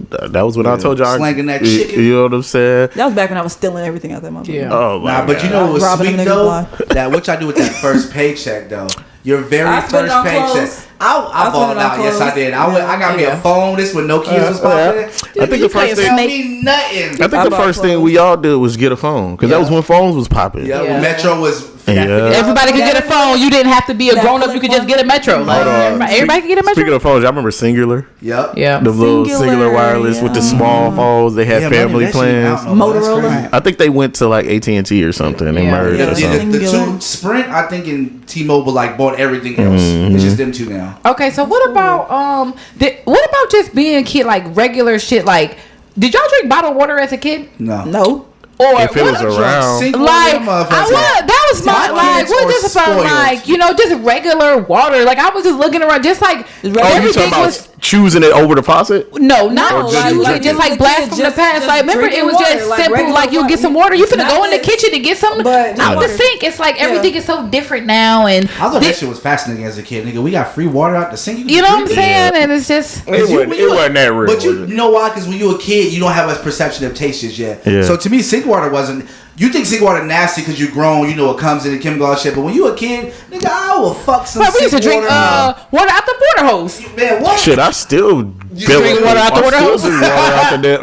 S1: That was when I told y'all
S2: slanging that chicken.
S1: You know what I'm saying?
S3: That was back when I was stealing everything out that motherfucker.
S4: Yeah.
S1: Oh my God.
S2: But you know what was
S3: Robbing
S2: sweet
S3: them niggas
S2: though? That what y'all do with that first paycheck though? Your very first paycheck. I balled out. Yes, I did. I got me a phone. This when Nokia was popping.
S1: I think the first thing.
S2: Tell me nothing.
S1: I think the first thing we all did was get a phone because that was when phones was popping.
S2: Yeah, when Metro was.
S4: Everybody could get a phone. You didn't have to be a grown up. You could just get a Metro. Like, everybody could get a Metro.
S1: Speaking of phones, I remember Singular.
S2: Yep.
S4: Yeah.
S1: The little Singular wireless with the small phones. They had family plans.
S3: Motorola.
S1: I think they went to like AT&T or something. They merged.
S2: The two Sprint, I think, and T-Mobile like bought everything else. It's just them two now.
S4: Okay, so what about what about just being a kid, like regular shit? Like, did y'all drink bottled water as a kid?
S2: No.
S4: Or
S1: if it was around,
S4: that was my like. What is this about? Like, just regular water. Like I was just looking around, just like everything was.
S1: Choosing it over the faucet?
S4: No, not choosing. Just like blast from the past. Like remember, it was just simple. Like you get some water. You finna go in the kitchen to get some out the sink. It's like everything is so different now. And
S2: I thought that shit was fascinating as a kid, nigga. We got free water out the sink.
S4: You know what I'm saying? And it's just
S1: it wasn't that real.
S2: But you know why? Because when you were a kid, you don't have a perception of taste just yet.
S1: Yeah.
S2: So to me, sink water wasn't. You think sink water nasty because you're grown, you know it comes in the chemical and shit. But when you a kid, nigga, I will fuck some.
S4: We used to drink water out the water hose.
S2: Man, what?
S1: Shit, I still
S4: drink water out the water hose.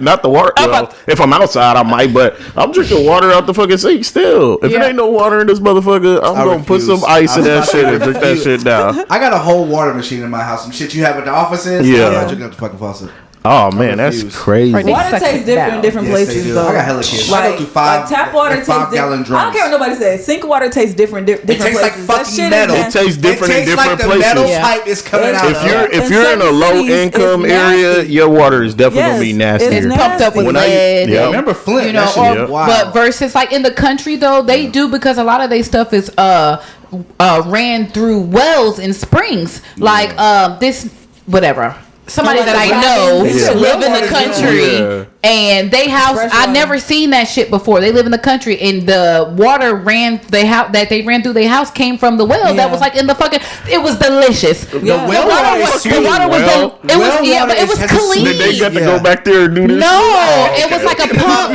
S1: Not the water. Well, if I'm outside, I might, but I'm drinking water out the fucking sink still. If it ain't no water in this motherfucker, I'm gonna put some ice in that shit and drink that shit down.
S2: I got a whole water machine in my house. Some shit you have at the offices.
S1: Yeah,
S2: I'm not drinking out the fucking faucet.
S1: Oh man, that's crazy.
S3: Water tastes different in different places though.
S2: I got hella kids.
S3: Like,
S2: I go through
S3: tap water tastes
S2: $5-gallon drums.
S3: I don't care what nobody says. Sink water tastes different
S2: It tastes like fucking metal.
S1: It tastes different in different places.
S2: It tastes like the metal pipe is coming out.
S1: If you're in a low income area, your water is definitely gonna be nasty.
S4: It's pumped up with lead.
S2: I remember Flint.
S4: But versus like in the country though, they do because a lot of their stuff is ran through wells and springs. Like this whatever. Somebody that I know live in the country and they house. I never seen that shit before. They live in the country and the water ran through their house came from the well that was like in the fucking. It was delicious. The water was clean.
S1: They got to go back there and do this.
S4: No, it was like a pump.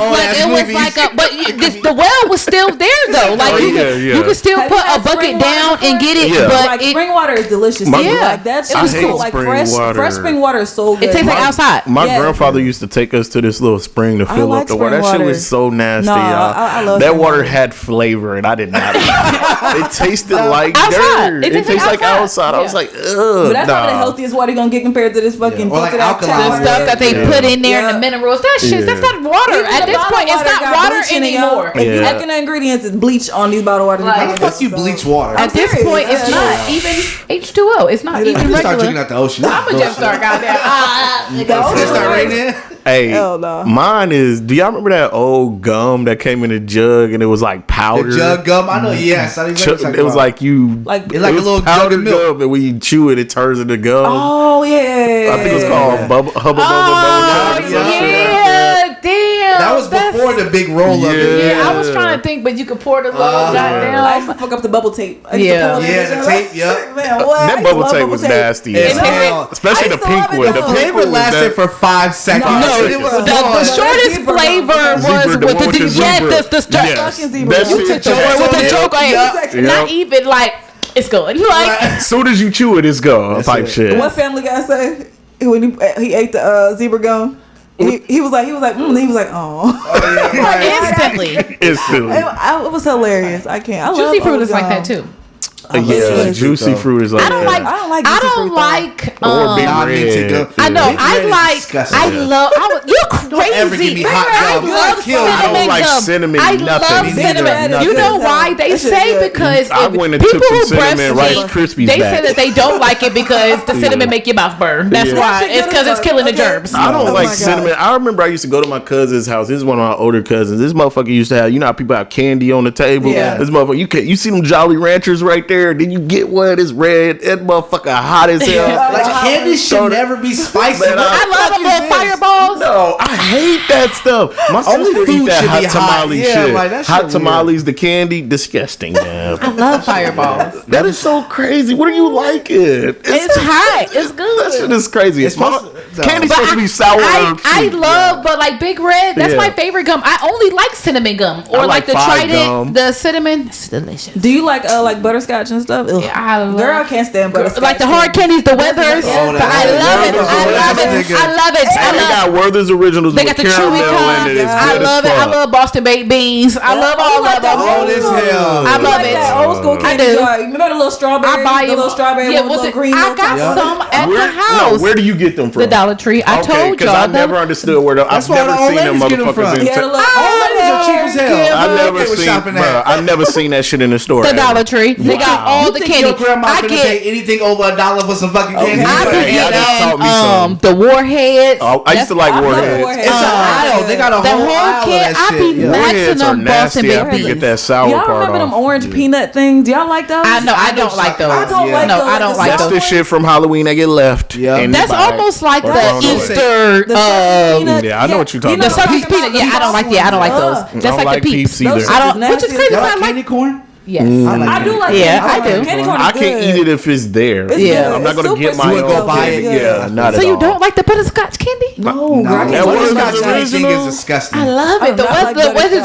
S4: The well was still there though. Like you could still put a bucket down and get it. But
S3: like spring water is delicious. Like that shit was cool. Like fresh spring water is so good.
S4: It tastes like outside.
S1: My grandfather used to take us to this little spring to fill up the water. That shit was so nasty, y'all.
S3: I love
S1: that water had flavor, and I did not. It tasted like
S4: outside.
S1: dirt. It tastes like outside. I was like, ugh.
S3: But that's not the healthiest water you're gonna get compared to this fucking
S2: alkaline
S4: the stuff that they put in there and the minerals. That shit, that's not water. At this point, it's not water anymore.
S3: If you look at the ingredients, it's bleach on these bottled waters.
S2: How the fuck you bleach water?
S4: At this point, it's not even H2O. It's not even regular.
S2: Start drinking out the ocean.
S4: I'ma just start goddamn.
S2: Start right there.
S1: Hey, mine is. Do y'all remember that old gum that came in a jug and it was like powder?
S2: The jug gum, I know. Yes,
S1: it was like you,
S3: like
S2: it's like a little
S1: powdered gum, and when you chew it, it turns into gum.
S3: Oh yeah,
S1: I think it was called Hubba Bubba.
S4: Yeah, damn.
S2: That was before pour the big roll of it.
S4: Yeah, I was trying to think, but you could pour the little goddamn.
S3: I used to fuck up the bubble tape. I used to pull it in
S2: the tape. Yep.
S3: Man, what?
S1: That bubble tape was nasty. Especially the pink one. The
S2: flavor lasted for 5 seconds.
S4: No, the shortest flavor was with the you took the one with the joke. Not even like it's going like.
S1: As soon as you chew it, it's gone. Type shit.
S3: What Family Guy say when he ate the zebra gum? He was like,
S4: Instantly.
S3: It was hilarious. I can't. I
S4: Juicy
S3: love
S4: fruit is like that too.
S1: Juicy fruit is like
S4: I don't like
S1: or Big Red.
S4: I know. I love. You're crazy.
S1: I don't like cinnamon.
S4: I love cinnamon. You know why? They say because
S1: I went and took some cinnamon Rice Krispies.
S4: They say that they don't like it because the cinnamon make your mouth burn. That's why. It's because it's killing the germs.
S1: I don't like cinnamon. I remember I used to go to my cousin's house. This is one of my older cousins. This motherfucker used to have. You know how people have candy on the table.
S3: Yeah.
S1: This motherfucker. You see them Jolly Ranchers right there. Then you get one. It's red. That motherfucker hot as hell.
S2: Like candy should never be spicy.
S4: I love a little fireballs.
S1: No, I hate that stuff. My sister eat that hot tamale shit. Like, hot tamales, the candy, disgusting, man.
S4: I love fireballs.
S1: That is so crazy. What are you liking?
S4: It's hot. It's good.
S1: That shit is crazy. Candy's supposed to be sour.
S4: I love, but like Big Red, that's my favorite gum. I only like cinnamon gum or like the Trident, the cinnamon. It's delicious.
S3: Do you like butterscotch and stuff?
S4: Yeah, I love.
S3: Girl, I can't stand butterscotch.
S4: Like the hard candies, the Weathers. I love it.
S1: They got Werther's Originals.
S4: They got the chewy
S1: cup.
S4: I love it. I love Boston baked beans. I love all of them.
S2: Old as hell.
S4: I love it.
S3: Old school candy. I do. Remember the little strawberry?
S4: I buy
S3: the little strawberry
S4: with
S3: little green.
S4: I got some at the house.
S1: Where do you get them from?
S4: The Dollar Tree. I told y'all.
S1: I never understood where I've never seen them motherfuckers in town. I've never seen that shit in the store.
S4: The Dollar Tree. They got all the candy.
S2: Your grandma finna pay anything over $1 for some fucking candy.
S4: I be the Warheads.
S1: I used to like Warheads.
S2: It's an aisle. They got a whole aisle of that shit.
S1: Warheads are nasty after you get that sour part off.
S3: Y'all remember them orange peanut things? Y'all like those?
S4: I know. I don't like those.
S3: I don't like those.
S4: I don't like those.
S1: That's the shit from Halloween that get left.
S2: Yeah.
S4: That's almost like the Easter.
S1: Yeah, I know what you're talking about.
S4: The Sucky's peanut. Yeah, I don't like. Yeah, I don't like those. That's like the Peeps
S1: either.
S4: I don't. Which is crazy.
S2: Y'all like candy corn?
S4: Yes.
S3: I do like
S4: candy corn. I do.
S3: Candy corn is
S1: I can't eat it if it's there.
S4: Yeah.
S1: I'm not gonna get my own.
S2: Go buy it.
S1: Yeah, not at all.
S4: So you don't like the butterscotch candy?
S3: No,
S1: that
S2: butterscotch anything is disgusting.
S4: I love it. The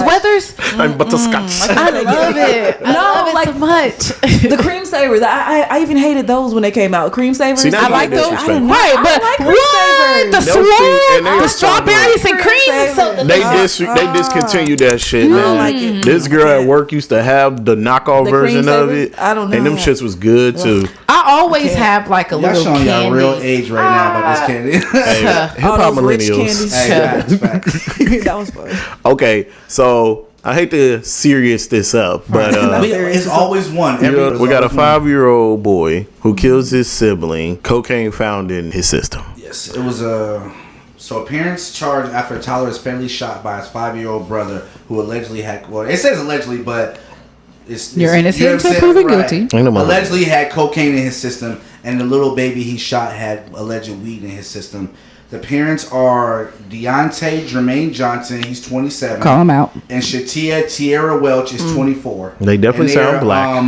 S4: Weathers.
S1: I'm butterscotch.
S4: I love it. I love it so much.
S3: The cream savers. I even hated those when they came out. Cream savers.
S1: See,
S4: I like those.
S3: Right,
S4: but what? The swirl, the strawberries and cream.
S1: They discontinued that shit, man.
S3: I don't like it.
S1: This girl at work used to have the knockoff version of it.
S3: I don't know.
S1: And them shits was good too.
S4: I always have like a little
S2: showing
S4: candy.
S2: y'all real age right now about this candy.
S1: Hip-hop millennials.
S3: That was funny.
S1: Okay, so I hate to serious this up, but
S2: it's always one.
S1: we got a 5-year-old boy who kills his sibling. Cocaine found in his system.
S2: Yes, it was So parents charged after Tyler is fatally shot by his 5-year-old brother, who allegedly had. Well, it says allegedly, but
S4: you're innocent until proven guilty.
S2: Allegedly had cocaine in his system, and the little baby he shot had alleged weed in his system. The parents are Deontay Jermaine Johnson, he's 27.
S4: Call him out.
S2: And Shatia Tierra Welch is 24.
S1: They definitely sound black.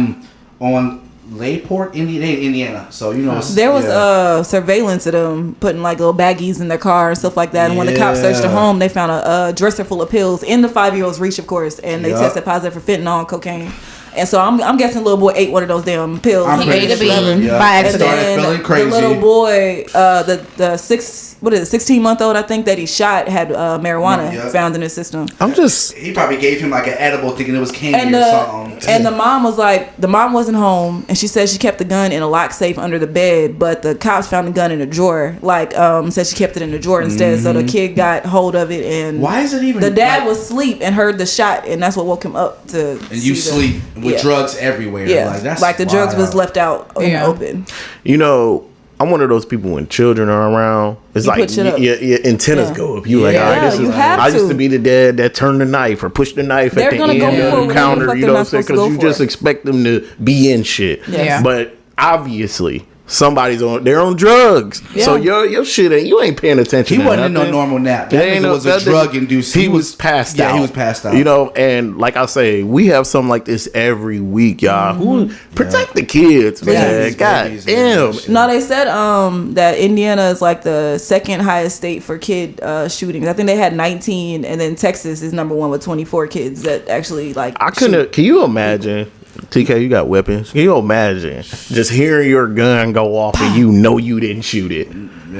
S2: On Layport, Indiana. So you know
S3: there was surveillance of them putting like little baggies in their car and stuff like that. And when the cops searched their home, they found a dresser full of pills in the 5-year-old's reach, of course, and they tested positive for fentanyl and cocaine. And so I'm guessing little boy ate one of those damn pills.
S4: He ate a bean by accident.
S2: Feeling crazy.
S3: The little boy, the 16-month-old, I think that he shot had marijuana found in his system.
S2: He probably gave him like an edible, thinking it was candy or something.
S3: And the mom was like, the mom wasn't home, and she said she kept the gun in a lock safe under the bed, but the cops found the gun in a drawer. Said she kept it in the drawer instead. So the kid got hold of it, and
S2: why is it even?
S3: The dad was asleep and heard the shot, and that's what woke him up to.
S2: And you sleep with drugs everywhere.
S3: Yeah, like the drugs was left out in the open.
S1: You know, I'm one of those people when children are around. It's like your antennas go up. You like, all right, this is. I used to be the dad that turned the knife or pushed the knife at the end of the counter. You know what I'm saying? Because you just expect them to be in shit.
S3: Yeah.
S1: But obviously, they're on drugs.
S3: Yeah.
S1: So your shit ain't, you ain't paying attention.
S2: He wasn't in no normal nap. That nigga was a drug induced.
S1: He was passed out.
S2: Yeah, he was passed out.
S1: You know, and like I say, we have something like this every week, y'all. Who protect the kids, man? God damn.
S3: No, they said that Indiana is like the second highest state for kid shootings. I think they had 19, and then Texas is number 1 with 24 kids that actually like.
S1: Can you imagine? TK, you got weapons. Can you imagine just hearing your gun go off and you know you didn't shoot it?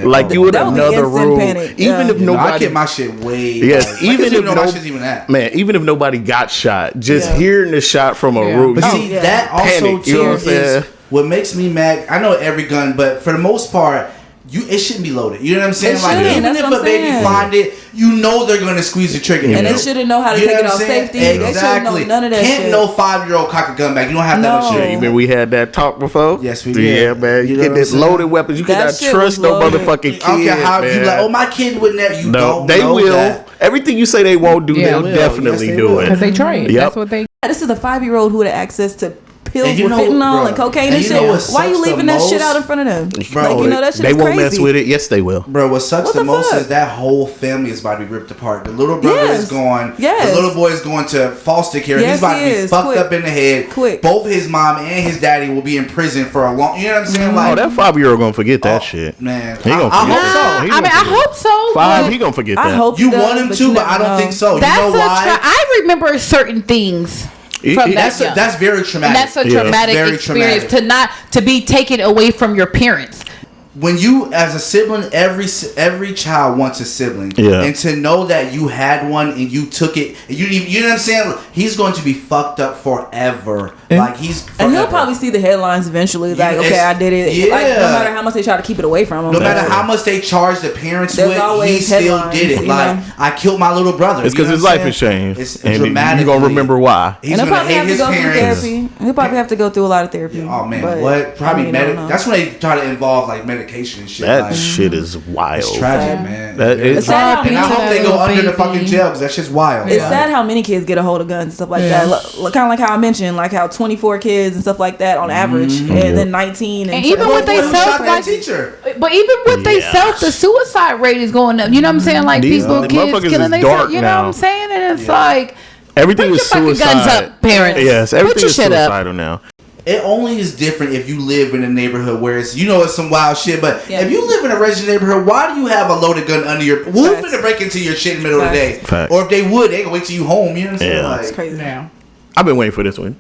S1: Like you in another room.
S3: Panic.
S1: Even if nobody,
S2: I get my shit way.
S1: Yes, even if
S2: my shit's even at.
S1: Man, even if nobody got shot, just hearing the shot from a room.
S2: But see, that also
S1: panic, you know what I'm saying?
S2: What makes me mad. I know every gun, but for the most part, it shouldn't be loaded. You know what I'm saying?
S3: It
S2: Like even if a baby find it, you know they're gonna squeeze the trigger.
S3: And they shouldn't know how to take it off safety. Exactly. They shouldn't know none of that shit.
S2: Can't no 5-year-old cock a gun back. You don't have that much shit.
S1: Even we had that talk before.
S2: Yes, we did.
S1: Yeah, man. You get this loaded weapons. You cannot trust no motherfucking kid.
S2: I don't care how you like. Oh, my kid would never. You don't.
S1: They
S2: know
S1: will.
S2: That.
S1: Everything you say they won't do, they'll definitely do it
S4: because they train.
S1: Yep.
S4: That's what they.
S3: This is a 5-year-old who had access to pills with
S2: know,
S3: fentanyl and cocaine and shit. Why you leaving that shit out in front of them?
S1: Bro,
S3: like, you know, that shit
S1: they
S3: is
S1: won't
S3: crazy.
S1: mess with it. Yes, they will.
S2: Bro, what sucks the most is that whole family is about to be ripped apart. The little brother is gone. The little boy is going to foster care. He's about to be fucked up in the head. Both his mom and his daddy will be in prison for a long. You know what I'm saying? Like,
S1: that 5-year-old gonna forget that shit.
S2: Man,
S1: he gonna forget that.
S4: I hope so.
S1: 5, he gonna forget that.
S3: I hope
S2: you want him to, but I don't think so.
S4: That's
S2: you know why?
S4: I remember certain things.
S2: That's very traumatic.
S4: And that's a traumatic experience to be taken away from your parents.
S2: When you, as a sibling, every child wants a sibling, and to know that you had one and you took it, and you know what I'm saying? He's going to be fucked up forever. Like
S3: and he'll probably see the headlines eventually. Like, okay, I did it.
S2: Yeah.
S3: Like, no matter how much they try to keep it away from him.
S2: No matter how much they charge the parents with, he still did it. Like, I killed my little brother.
S1: It's because his life has changed.
S2: It's
S1: dramatic. You're gonna remember why.
S3: He's and he'll probably have to go through therapy. He'll probably have to go through a lot of therapy.
S2: Oh man, what? Probably that's when they try to involve like medication and shit.
S1: That shit is wild.
S2: It's tragic, man.
S3: It's sad.
S2: And I hope they go under the fucking jail because that shit's wild.
S3: It's sad how many kids get a hold of guns and stuff like that. Kind of like how I mentioned, like how 24 kids and stuff like that on average, and then 19.
S4: And even with they self, like, but even with they self, the suicide rate is going up. You know what I'm saying? Like people, kids killing themselves. You know what I'm saying? And it's like
S1: everything is suicide.
S4: Guns up, parents.
S1: Yes, everything is suicidal now.
S2: It only is different if you live in a neighborhood where it's, it's some wild shit. But if you live in a residential neighborhood, why do you have a loaded gun under your? Who's gonna break into your shit in the middle of the day? Or if they would, they gonna wait till you home. You know what I'm saying? Like,
S3: it's crazy now.
S1: I've been waiting for this one.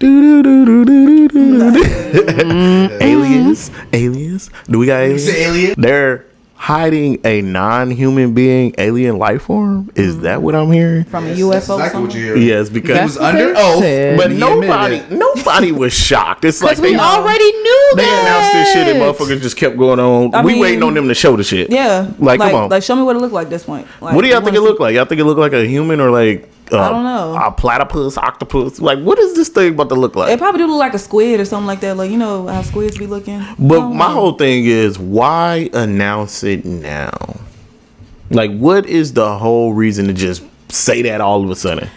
S1: Aliens. Do we got aliens?
S2: Alien?
S1: They're hiding a non-human being alien life form. Is that what I'm hearing?
S3: From a UFO?
S2: Exactly what you're hearing.
S1: Yes, because
S2: it was under oath.
S1: But nobody was shocked. It's like
S4: we already knew
S1: they announced this shit and motherfuckers just kept going on. We waiting on them to show the shit.
S3: Yeah.
S1: Like come on.
S3: Like show me what it looked like at this point. Like,
S1: what do y'all think it looked like? Y'all think it looked like a human or like
S3: I don't know.
S1: A platypus, octopus? Like what is this thing about to look like?
S3: It probably do look like a squid or something like that. Like, you know how squids be looking.
S1: But my whole thing is, why announce it now? Like, what is the whole reason to just say that all of a sudden?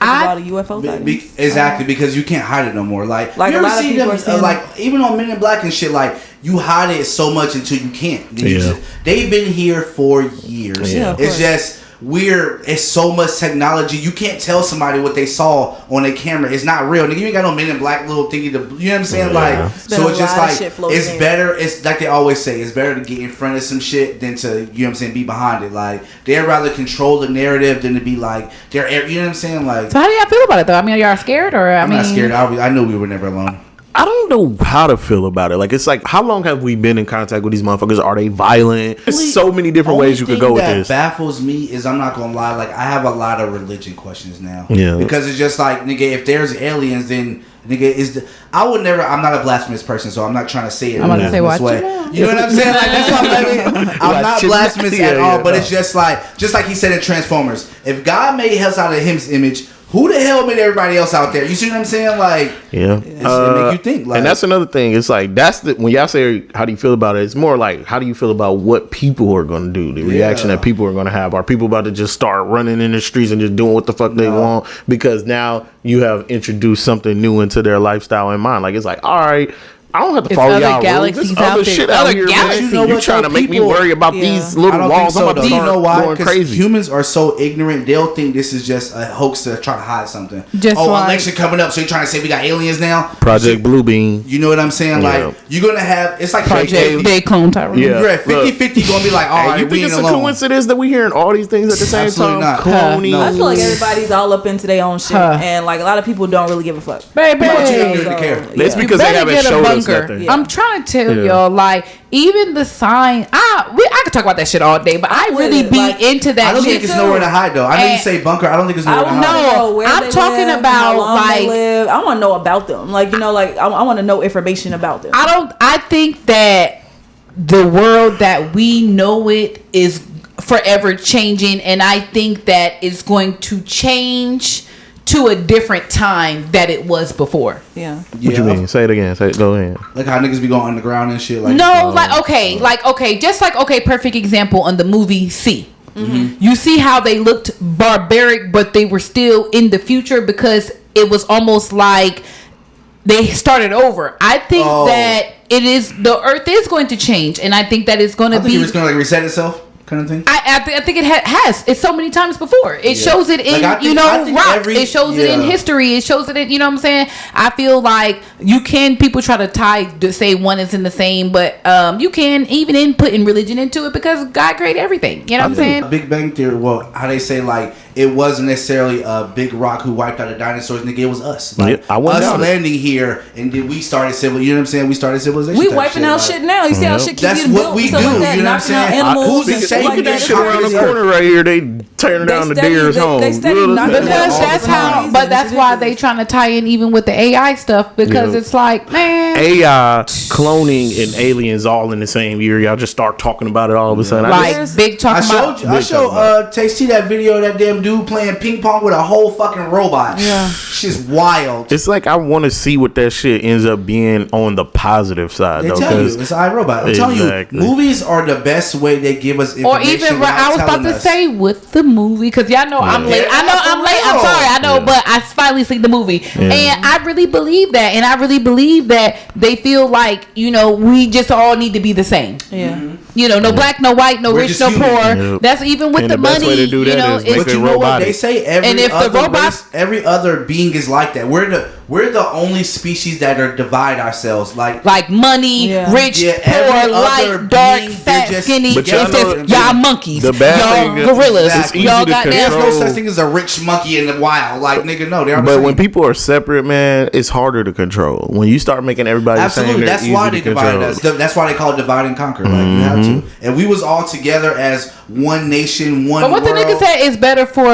S3: A lot of UFO
S2: exactly, because you can't hide it no more. Like you
S3: a
S2: ever
S3: lot of
S2: see
S3: people
S2: them, like even on Men in Black and shit, like you hide it so much until you can't. They've been here for years.
S3: Yeah,
S2: it's just it's so much technology. You can't tell somebody what they saw on a camera. It's not real. Nigga, you ain't got no Men in Black little thingy to, you know what I'm saying? Like, so it's just like, it's better. It's like they always say, it's better to get in front of some shit than to, you know what I'm saying, be behind it. Like, they'd rather control the narrative than to be like, you know what I'm saying? Like,
S4: so how do y'all feel about it though? I mean, are y'all scared or?
S2: I'm not scared. I knew we were never alone.
S1: I don't know how to feel about it. Like, it's like, how long have we been in contact with these motherfuckers? Are they violent? There's so many different ways you could go with this.
S2: What baffles me is, I'm not gonna lie, like, I have a lot of religion questions now.
S1: Yeah.
S2: Because it's just like, nigga, if there's aliens, then nigga I'm not a blasphemous person, so I'm not trying to say it in a blasphemous way. You know what I'm saying? Like, that's what I'm not blasphemous at all, but it's just like he said in Transformers, if God made us out of his image, who the hell made everybody else out there? You see what I'm saying? Like,
S1: it
S2: make you think. Like,
S1: and that's another thing. It's like when y'all say how do you feel about it, it's more like how do you feel about what people are going to do, the reaction that people are going to have. Are people about to just start running in the streets and just doing what the fuck they want because now you have introduced something new into their lifestyle and mind? Like, it's like, all right, I don't have to
S4: It's
S1: follow
S4: other
S1: y'all rules.
S4: galaxies
S1: There's
S4: out
S1: other
S4: there.
S1: shit out
S4: Other
S1: here,
S4: galaxies.
S1: man.
S2: You know
S1: You
S2: what,
S1: trying
S2: though?
S1: to make me
S2: People-
S1: worry about
S3: Yeah.
S1: these
S2: I
S1: little
S2: don't
S1: walls?
S2: think
S1: I'm
S2: so,
S1: about
S2: though.
S1: to
S2: You
S1: start
S2: know why?
S1: going
S2: Because
S1: crazy.
S2: humans are so ignorant. They'll think this is just a hoax to try to hide something.
S4: Just like-
S2: election coming up, so you're trying to say we got aliens now?
S1: Project Bluebeam.
S2: You know what I'm saying?
S1: Yeah.
S2: Like, you're going to have, it's like
S4: Project They Clone Tyrone.
S1: Yeah.
S2: You're at 50-50 going to be like, all
S1: Hey,
S2: right,
S1: you
S2: we
S1: think
S2: ain't
S1: it's a
S2: alone.
S1: coincidence that we hearing all these things at the same
S2: Absolutely
S1: time?
S2: not.
S1: Cloning.
S2: No.
S3: I feel like everybody's all up into their own shit, and like a lot of people don't really give a fuck.
S4: Baby.
S2: But you don't really care.
S1: That's
S3: yeah.
S1: because they
S4: better
S1: haven't
S4: get a
S1: showed us
S4: bunker.
S1: nothing.
S3: Yeah.
S4: I'm trying to tell
S1: Yeah.
S4: y'all, like, even the sign. I could talk about that shit all day, but I really
S3: would,
S4: be
S3: like,
S4: into that
S2: I don't
S4: shit.
S2: think it's nowhere to hide, though. I know you
S4: And-
S2: say bunker. I don't think it's
S3: I
S2: nowhere to
S3: want to
S2: hide.
S4: No,
S3: know where
S4: I'm
S3: they
S4: talking
S3: live,
S4: about,
S3: how long
S4: like-
S3: they live. I want to know about them. Like, you know, like I want to know information about them.
S4: I think that the world that we know it is forever changing, and I think that it's going to change to a different time that it was before.
S3: Yeah.
S1: What you mean? Say it again. Go ahead.
S2: Like how niggas be going underground and shit. Like,
S4: No, just like perfect example on the movie C. You see how they looked barbaric, but they were still in the future because it was almost like they started over. I think that the Earth is going to change, and I think that it's going to
S2: I think
S4: be.
S2: it's going to like reset itself, kind of thing.
S4: I think it has. It's so many times before. It shows it in,
S2: Like, I think
S4: rock. It shows it in history. It shows it in, you know what I'm saying? I feel like people try to say one is in the same, but you can even putting religion into it because God created everything. You know what I'm saying?
S2: Big Bang Theory, well, how they say, like, it wasn't necessarily a big rock who wiped out the dinosaurs, nigga. It was us. Like,
S1: I wouldn't doubt
S2: us
S1: it.
S2: landing here, and then we started you know what I'm saying? We started civilization.
S3: We
S2: type
S3: wiping out
S2: like,
S3: shit now. You see how shit keep
S2: That's
S3: getting
S2: what
S3: built
S2: we
S3: and stuff
S2: do,
S3: like that,
S2: you know what I'm
S3: knocking out
S2: saying?
S3: animals
S2: Who's
S3: and
S2: to
S3: shit
S2: say
S3: like
S2: we
S3: that.
S2: did
S3: It's
S2: shit around
S3: crazy.
S1: the corner right here, they tearing
S3: They
S1: down the
S3: steady-
S1: deer's
S3: they-
S1: home.
S3: they steady
S1: Look,
S3: knocking
S1: look,
S3: down
S4: Because
S3: all
S4: that's
S3: the
S4: how,
S3: reasons.
S4: but that's why they trying to tie in even with the AI stuff because
S1: Yeah.
S4: it's like, man,
S1: AI, cloning, and aliens all in the same year. Y'all just start talking about it all of a sudden.
S4: like
S3: There's-
S4: big talking about.
S2: I showed Tasty that video of that damn dude playing ping pong with a whole fucking robot.
S3: Yeah.
S2: Shit's wild.
S1: It's like I want to see what that shit ends up being on the positive side.
S2: They
S1: though,
S2: tell you
S1: 'cause
S2: it's iRobot. I'm telling
S1: Exactly.
S2: you, movies are the best way they give us
S4: Or
S2: information.
S4: even
S2: without
S4: I was about
S2: telling
S4: to
S2: us.
S4: say with the movie because y'all know I'm late. I know I'm late. I'm sorry. I know, but I finally see the movie, and I really believe that, and I really believe that they feel like we just all need to be the same.
S3: Yeah.
S4: No black, no white, no
S2: We're
S4: rich,
S2: just
S4: no
S2: human.
S4: poor.
S1: Yep.
S4: That's even with
S1: And
S4: the
S1: the best
S4: money.
S1: way to do that is make
S2: But
S1: it
S2: you know what
S1: robotic.
S2: they say? Every
S4: And if the
S2: other
S4: robots-
S2: every other being is like that. We're the only species that are divide ourselves. Like
S4: money,
S3: Yeah.
S4: rich,
S2: Yeah,
S4: poor,
S2: every other
S4: light, dark,
S2: being,
S4: fat,
S2: they're just
S4: skinny.
S1: But
S4: It's
S1: y'all
S4: just
S1: know-
S4: y'all monkeys,
S1: the bad
S4: y'all
S1: thing-
S4: gorillas,
S2: it's easy
S4: y'all
S1: to
S4: goddamn.
S2: there's no
S1: control.
S2: such thing as a rich monkey in the wild. Like nigga, no, they are.
S1: But when people are separate, man, it's harder to control. When you start making everybody
S2: absolutely,
S1: the same,
S2: that's why they divided us. That's why they call it divide and conquer. Like you have to. And we was all together as one nation, one.
S4: But what the
S2: world.
S4: nigga said is better for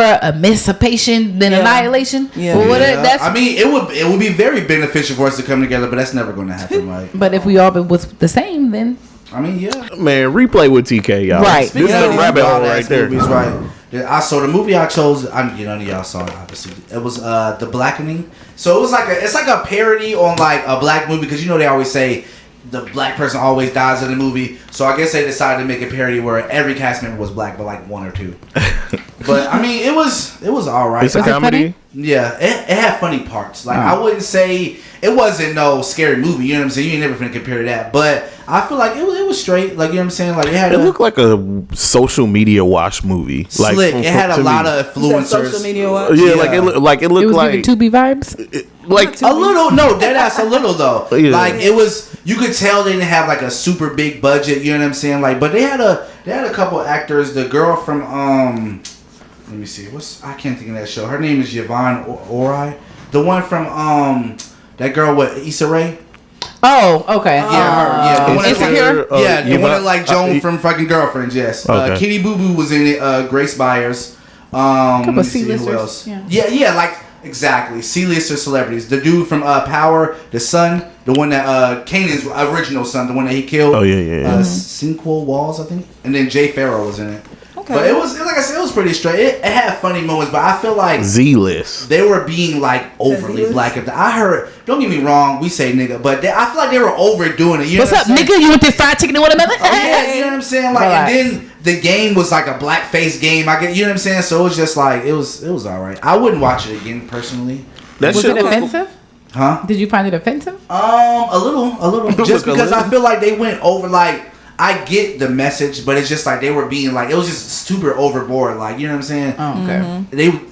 S4: emancipation than
S3: Yeah.
S4: annihilation.
S3: Yeah.
S4: Well,
S2: Yeah,
S4: that's.
S2: I mean, it would be very beneficial for us to come together, but that's never going to happen, right?
S4: But if we all was the same, then
S2: I mean, yeah.
S1: Man, replay with TK, y'all.
S4: Right.
S1: This is
S2: Yeah,
S1: a
S2: these
S1: rabbit hole
S2: wild-ass
S1: right there.
S2: movies, right. I saw the movie I chose. None of y'all saw it, obviously. It was The Blackening. So it was it's like a parody on like a black movie because they always say the black person always dies in the movie. So I guess they decided to make a parody where every cast member was black, but like one or two. But I mean, it was all right.
S1: It's a
S4: Was it
S1: comedy.
S4: funny?
S2: Yeah, it had funny parts. Like I wouldn't say it wasn't no scary movie. You know what I'm saying? You ain't never finna compare to that. But I feel like it was straight. Like you know what I'm saying? Like it had
S1: It looked like a social media watch movie. Like
S2: slick. It had a
S1: to
S2: lot
S1: me.
S2: of influencers.
S3: Social media watch.
S1: Yeah,
S2: Yeah.
S1: like it looked
S4: it was
S1: like
S4: giving 2B vibes.
S1: like
S2: A little, no, dead ass a little though.
S1: Yeah.
S2: Like it was, you could tell they didn't have like a super big budget. You know what I'm saying? Like, but they had a couple actors. The girl from let me see, I can't think of that show. Her name is Yvonne Ori. The one from that girl with Issa Rae.
S4: Oh, okay.
S2: Yeah, her. Yeah, the one that-
S4: Insecure?
S2: Yeah, the one that like Joan
S1: from.
S2: from fucking Girlfriends. Yes,
S1: Okay.
S2: Kitty Boo Boo was in it. Grace Byers.
S4: Couple
S2: Let me see who
S4: C-listers,
S2: else.
S4: yeah.
S2: Yeah, like exactly C-lister celebrities. The dude from Power, the son, the one that Kanan's original son, the one that he killed.
S1: Oh, yeah.
S2: Cinquil Walls, I think, and then Jay Farrow was in it.
S3: Okay.
S2: But it was like I said, it was pretty straight. It had funny moments, but I feel like
S1: Z-list.
S2: they were being like overly
S3: Z-list?
S2: black. I heard. Don't get me wrong. We say nigga, but I feel like they were overdoing it. You know
S4: What's
S2: what
S4: up,
S2: I'm saying?
S4: nigga? You want this fried chicken and watermelon?
S2: Oh, yeah, you know what I'm saying? Like,
S4: Relax.
S2: and then the game was like a blackface game. You know what I'm saying? So it was just like it was all right. I wouldn't watch it again personally.
S1: That
S4: Was
S1: shit
S4: it
S1: look-
S4: offensive?
S2: Huh?
S4: Did you find it offensive?
S2: A little. Just because I feel like they went over, like, I get the message, but it's just like they were being like, it was just super overboard, like, you know what I'm saying?
S4: Oh, okay.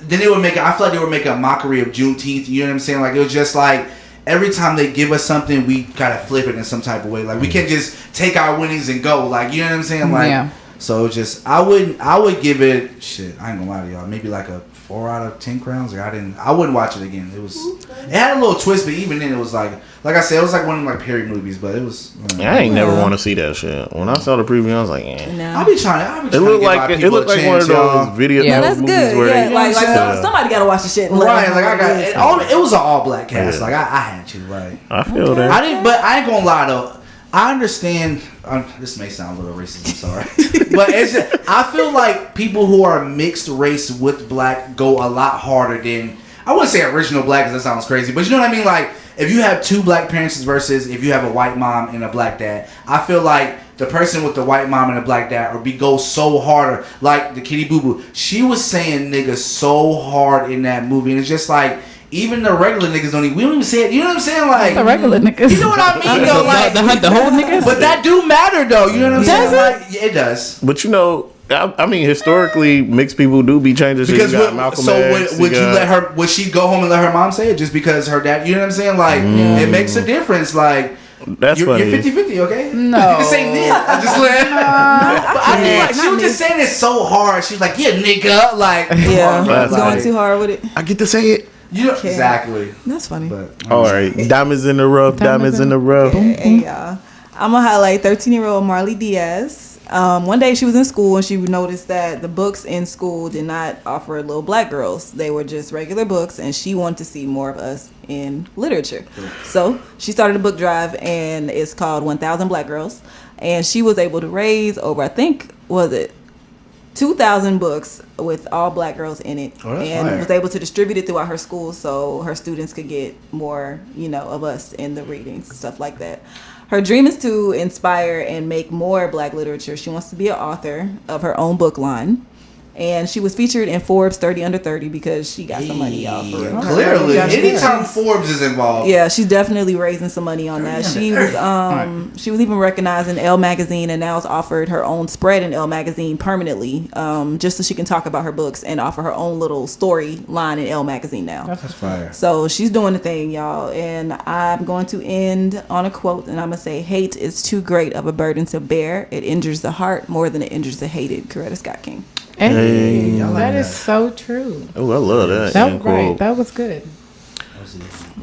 S2: They would make, I feel like they would make a mockery of Juneteenth, you know what I'm saying? Like, it was just like, every time they give us something, we gotta flip it in some type of way. Like, we can't just take our winnings and go, like, you know what I'm saying? Like,
S4: yeah.
S2: So it's just, I would give it, shit, I ain't gonna lie to y'all, maybe like a 4 out of 10 crowns. Like, I wouldn't watch it again. It had a little twist, but even then it was like I said, it was like one of my period movies, but it was.
S1: I ain't never want to see that shit. When I saw the preview, I was like, eh.
S3: No.
S2: I be trying
S1: It looked like one of those video
S3: Yeah, that's
S1: movies
S3: good.
S1: where
S3: Yeah,
S1: they,
S3: like somebody gotta watch the shit. And
S2: Right, like I got it was an all black cast.
S1: Yeah.
S2: Like I had to, like
S1: I feel that.
S2: I didn't, but I ain't gonna lie though. I understand. This may sound a little racist. I'm sorry, but it's just, I feel like people who are mixed race with black go a lot harder than, I wouldn't say original black because that sounds crazy, but you know what I mean. Like if you have 2 black parents versus if you have a white mom and a black dad, I feel like the person with the white mom and the black dad go so harder. Like the Kitty Boo Boo, she was saying niggas so hard in that movie, and it's just like. Even the regular niggas we don't even say it. You know what I'm saying? Like
S4: The regular niggas.
S2: You know what I mean? Though, like
S4: the whole niggas.
S2: But that do matter though. You know what I'm saying? Like, yeah, it does.
S1: But you know, I mean, historically, mixed people do be changing shit.
S2: Because
S1: You got Malcolm X,
S2: would you let her? Would she go home and let her mom say it just because her dad? You know what I'm saying? Like it makes a difference. Like.
S1: That's
S2: you're
S1: funny.
S2: 50-50, okay?
S4: No.
S2: You can say nigga. I just let. But I feel like she was just saying it so hard. She was like, "Yeah, nigga." Like,
S3: Yeah, going
S2: like,
S3: too hard with it.
S1: I get to say it.
S2: You know, exactly.
S3: That's funny.
S2: But,
S1: All right, diamonds in the rough. Diamonds in the rough.
S3: Hey, y'all. I'm gonna highlight 13-year-old Marley Diaz. One day she was in school and she noticed that the books in school did not offer little black girls. They were just regular books, and she wanted to see more of us in literature. So she started a book drive, and it's called 1,000 Black Girls. And she was able to raise over, I think, 2,000 books with all black girls in it, and
S2: fire.
S3: was able to distribute it throughout her school so her students could get more, of us in the readings, stuff like that. Her dream is to inspire and make more black literature. She wants to be an author of her own book line. And she was featured in Forbes 30 Under 30 because she got some money, y'all. For real.
S2: Clearly, anytime Forbes is involved.
S3: Yeah, she's definitely raising some money on that. She was even recognized in Elle magazine, and now has offered her own spread in Elle magazine permanently, just so she can talk about her books and offer her own little story line in Elle magazine now.
S2: That's fire.
S3: So she's doing the thing, y'all. And I'm going to end on a quote, and I'm going to say, "Hate is too great of a burden to bear. It injures the heart more than it injures the hated." Coretta Scott King.
S4: Hey, that is so true.
S1: Oh, I love that.
S4: That was right. That was good.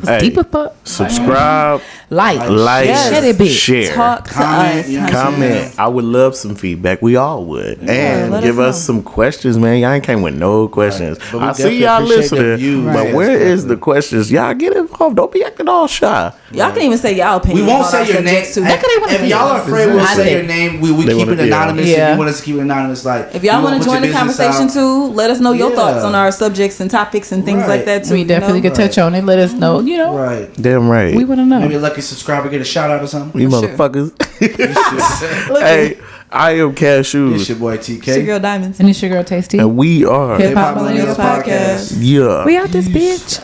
S1: Hey,
S4: deep as fuck.
S1: Subscribe,
S4: like,
S3: Yes.
S1: share,
S3: Talk to
S2: Comment,
S3: us.
S1: comment. I would love some feedback. We all would, and
S3: let
S1: give
S3: us
S1: us
S3: know.
S1: some questions, man. Y'all ain't came with no questions.
S2: But we
S1: I see
S2: definitely
S1: y'all
S2: appreciate the
S1: listening,
S2: views.
S1: but
S2: Right.
S1: where
S2: Yes,
S1: is the questions? Y'all get involved. Don't be acting all shy.
S3: Y'all can even say y'all opinion.
S2: We won't say your name. If y'all are afraid we'll say your name, we
S1: They
S2: keep
S1: wanna-
S2: it anonymous.
S4: yeah.
S2: If you want us to keep it anonymous, like
S3: If y'all want to join the conversation too, let us know your
S2: Yeah.
S3: thoughts on our subjects and topics and things
S2: Right.
S3: like that too.
S4: We definitely could touch on it. Let us know.
S2: right,
S1: Damn right.
S4: We want to know.
S2: maybe a lucky subscriber get a shout out or something.
S1: You
S3: Sure.
S1: motherfuckers.
S3: Look,
S1: Hey, I am Cashews,
S2: It's your boy
S3: it's your
S2: TK.
S3: girl Diamonds.
S4: And it's your girl Tasty.
S1: and we are
S4: Hip Hop
S2: Millennials
S4: Millennials Podcast.
S1: yeah.
S4: We out this bitch.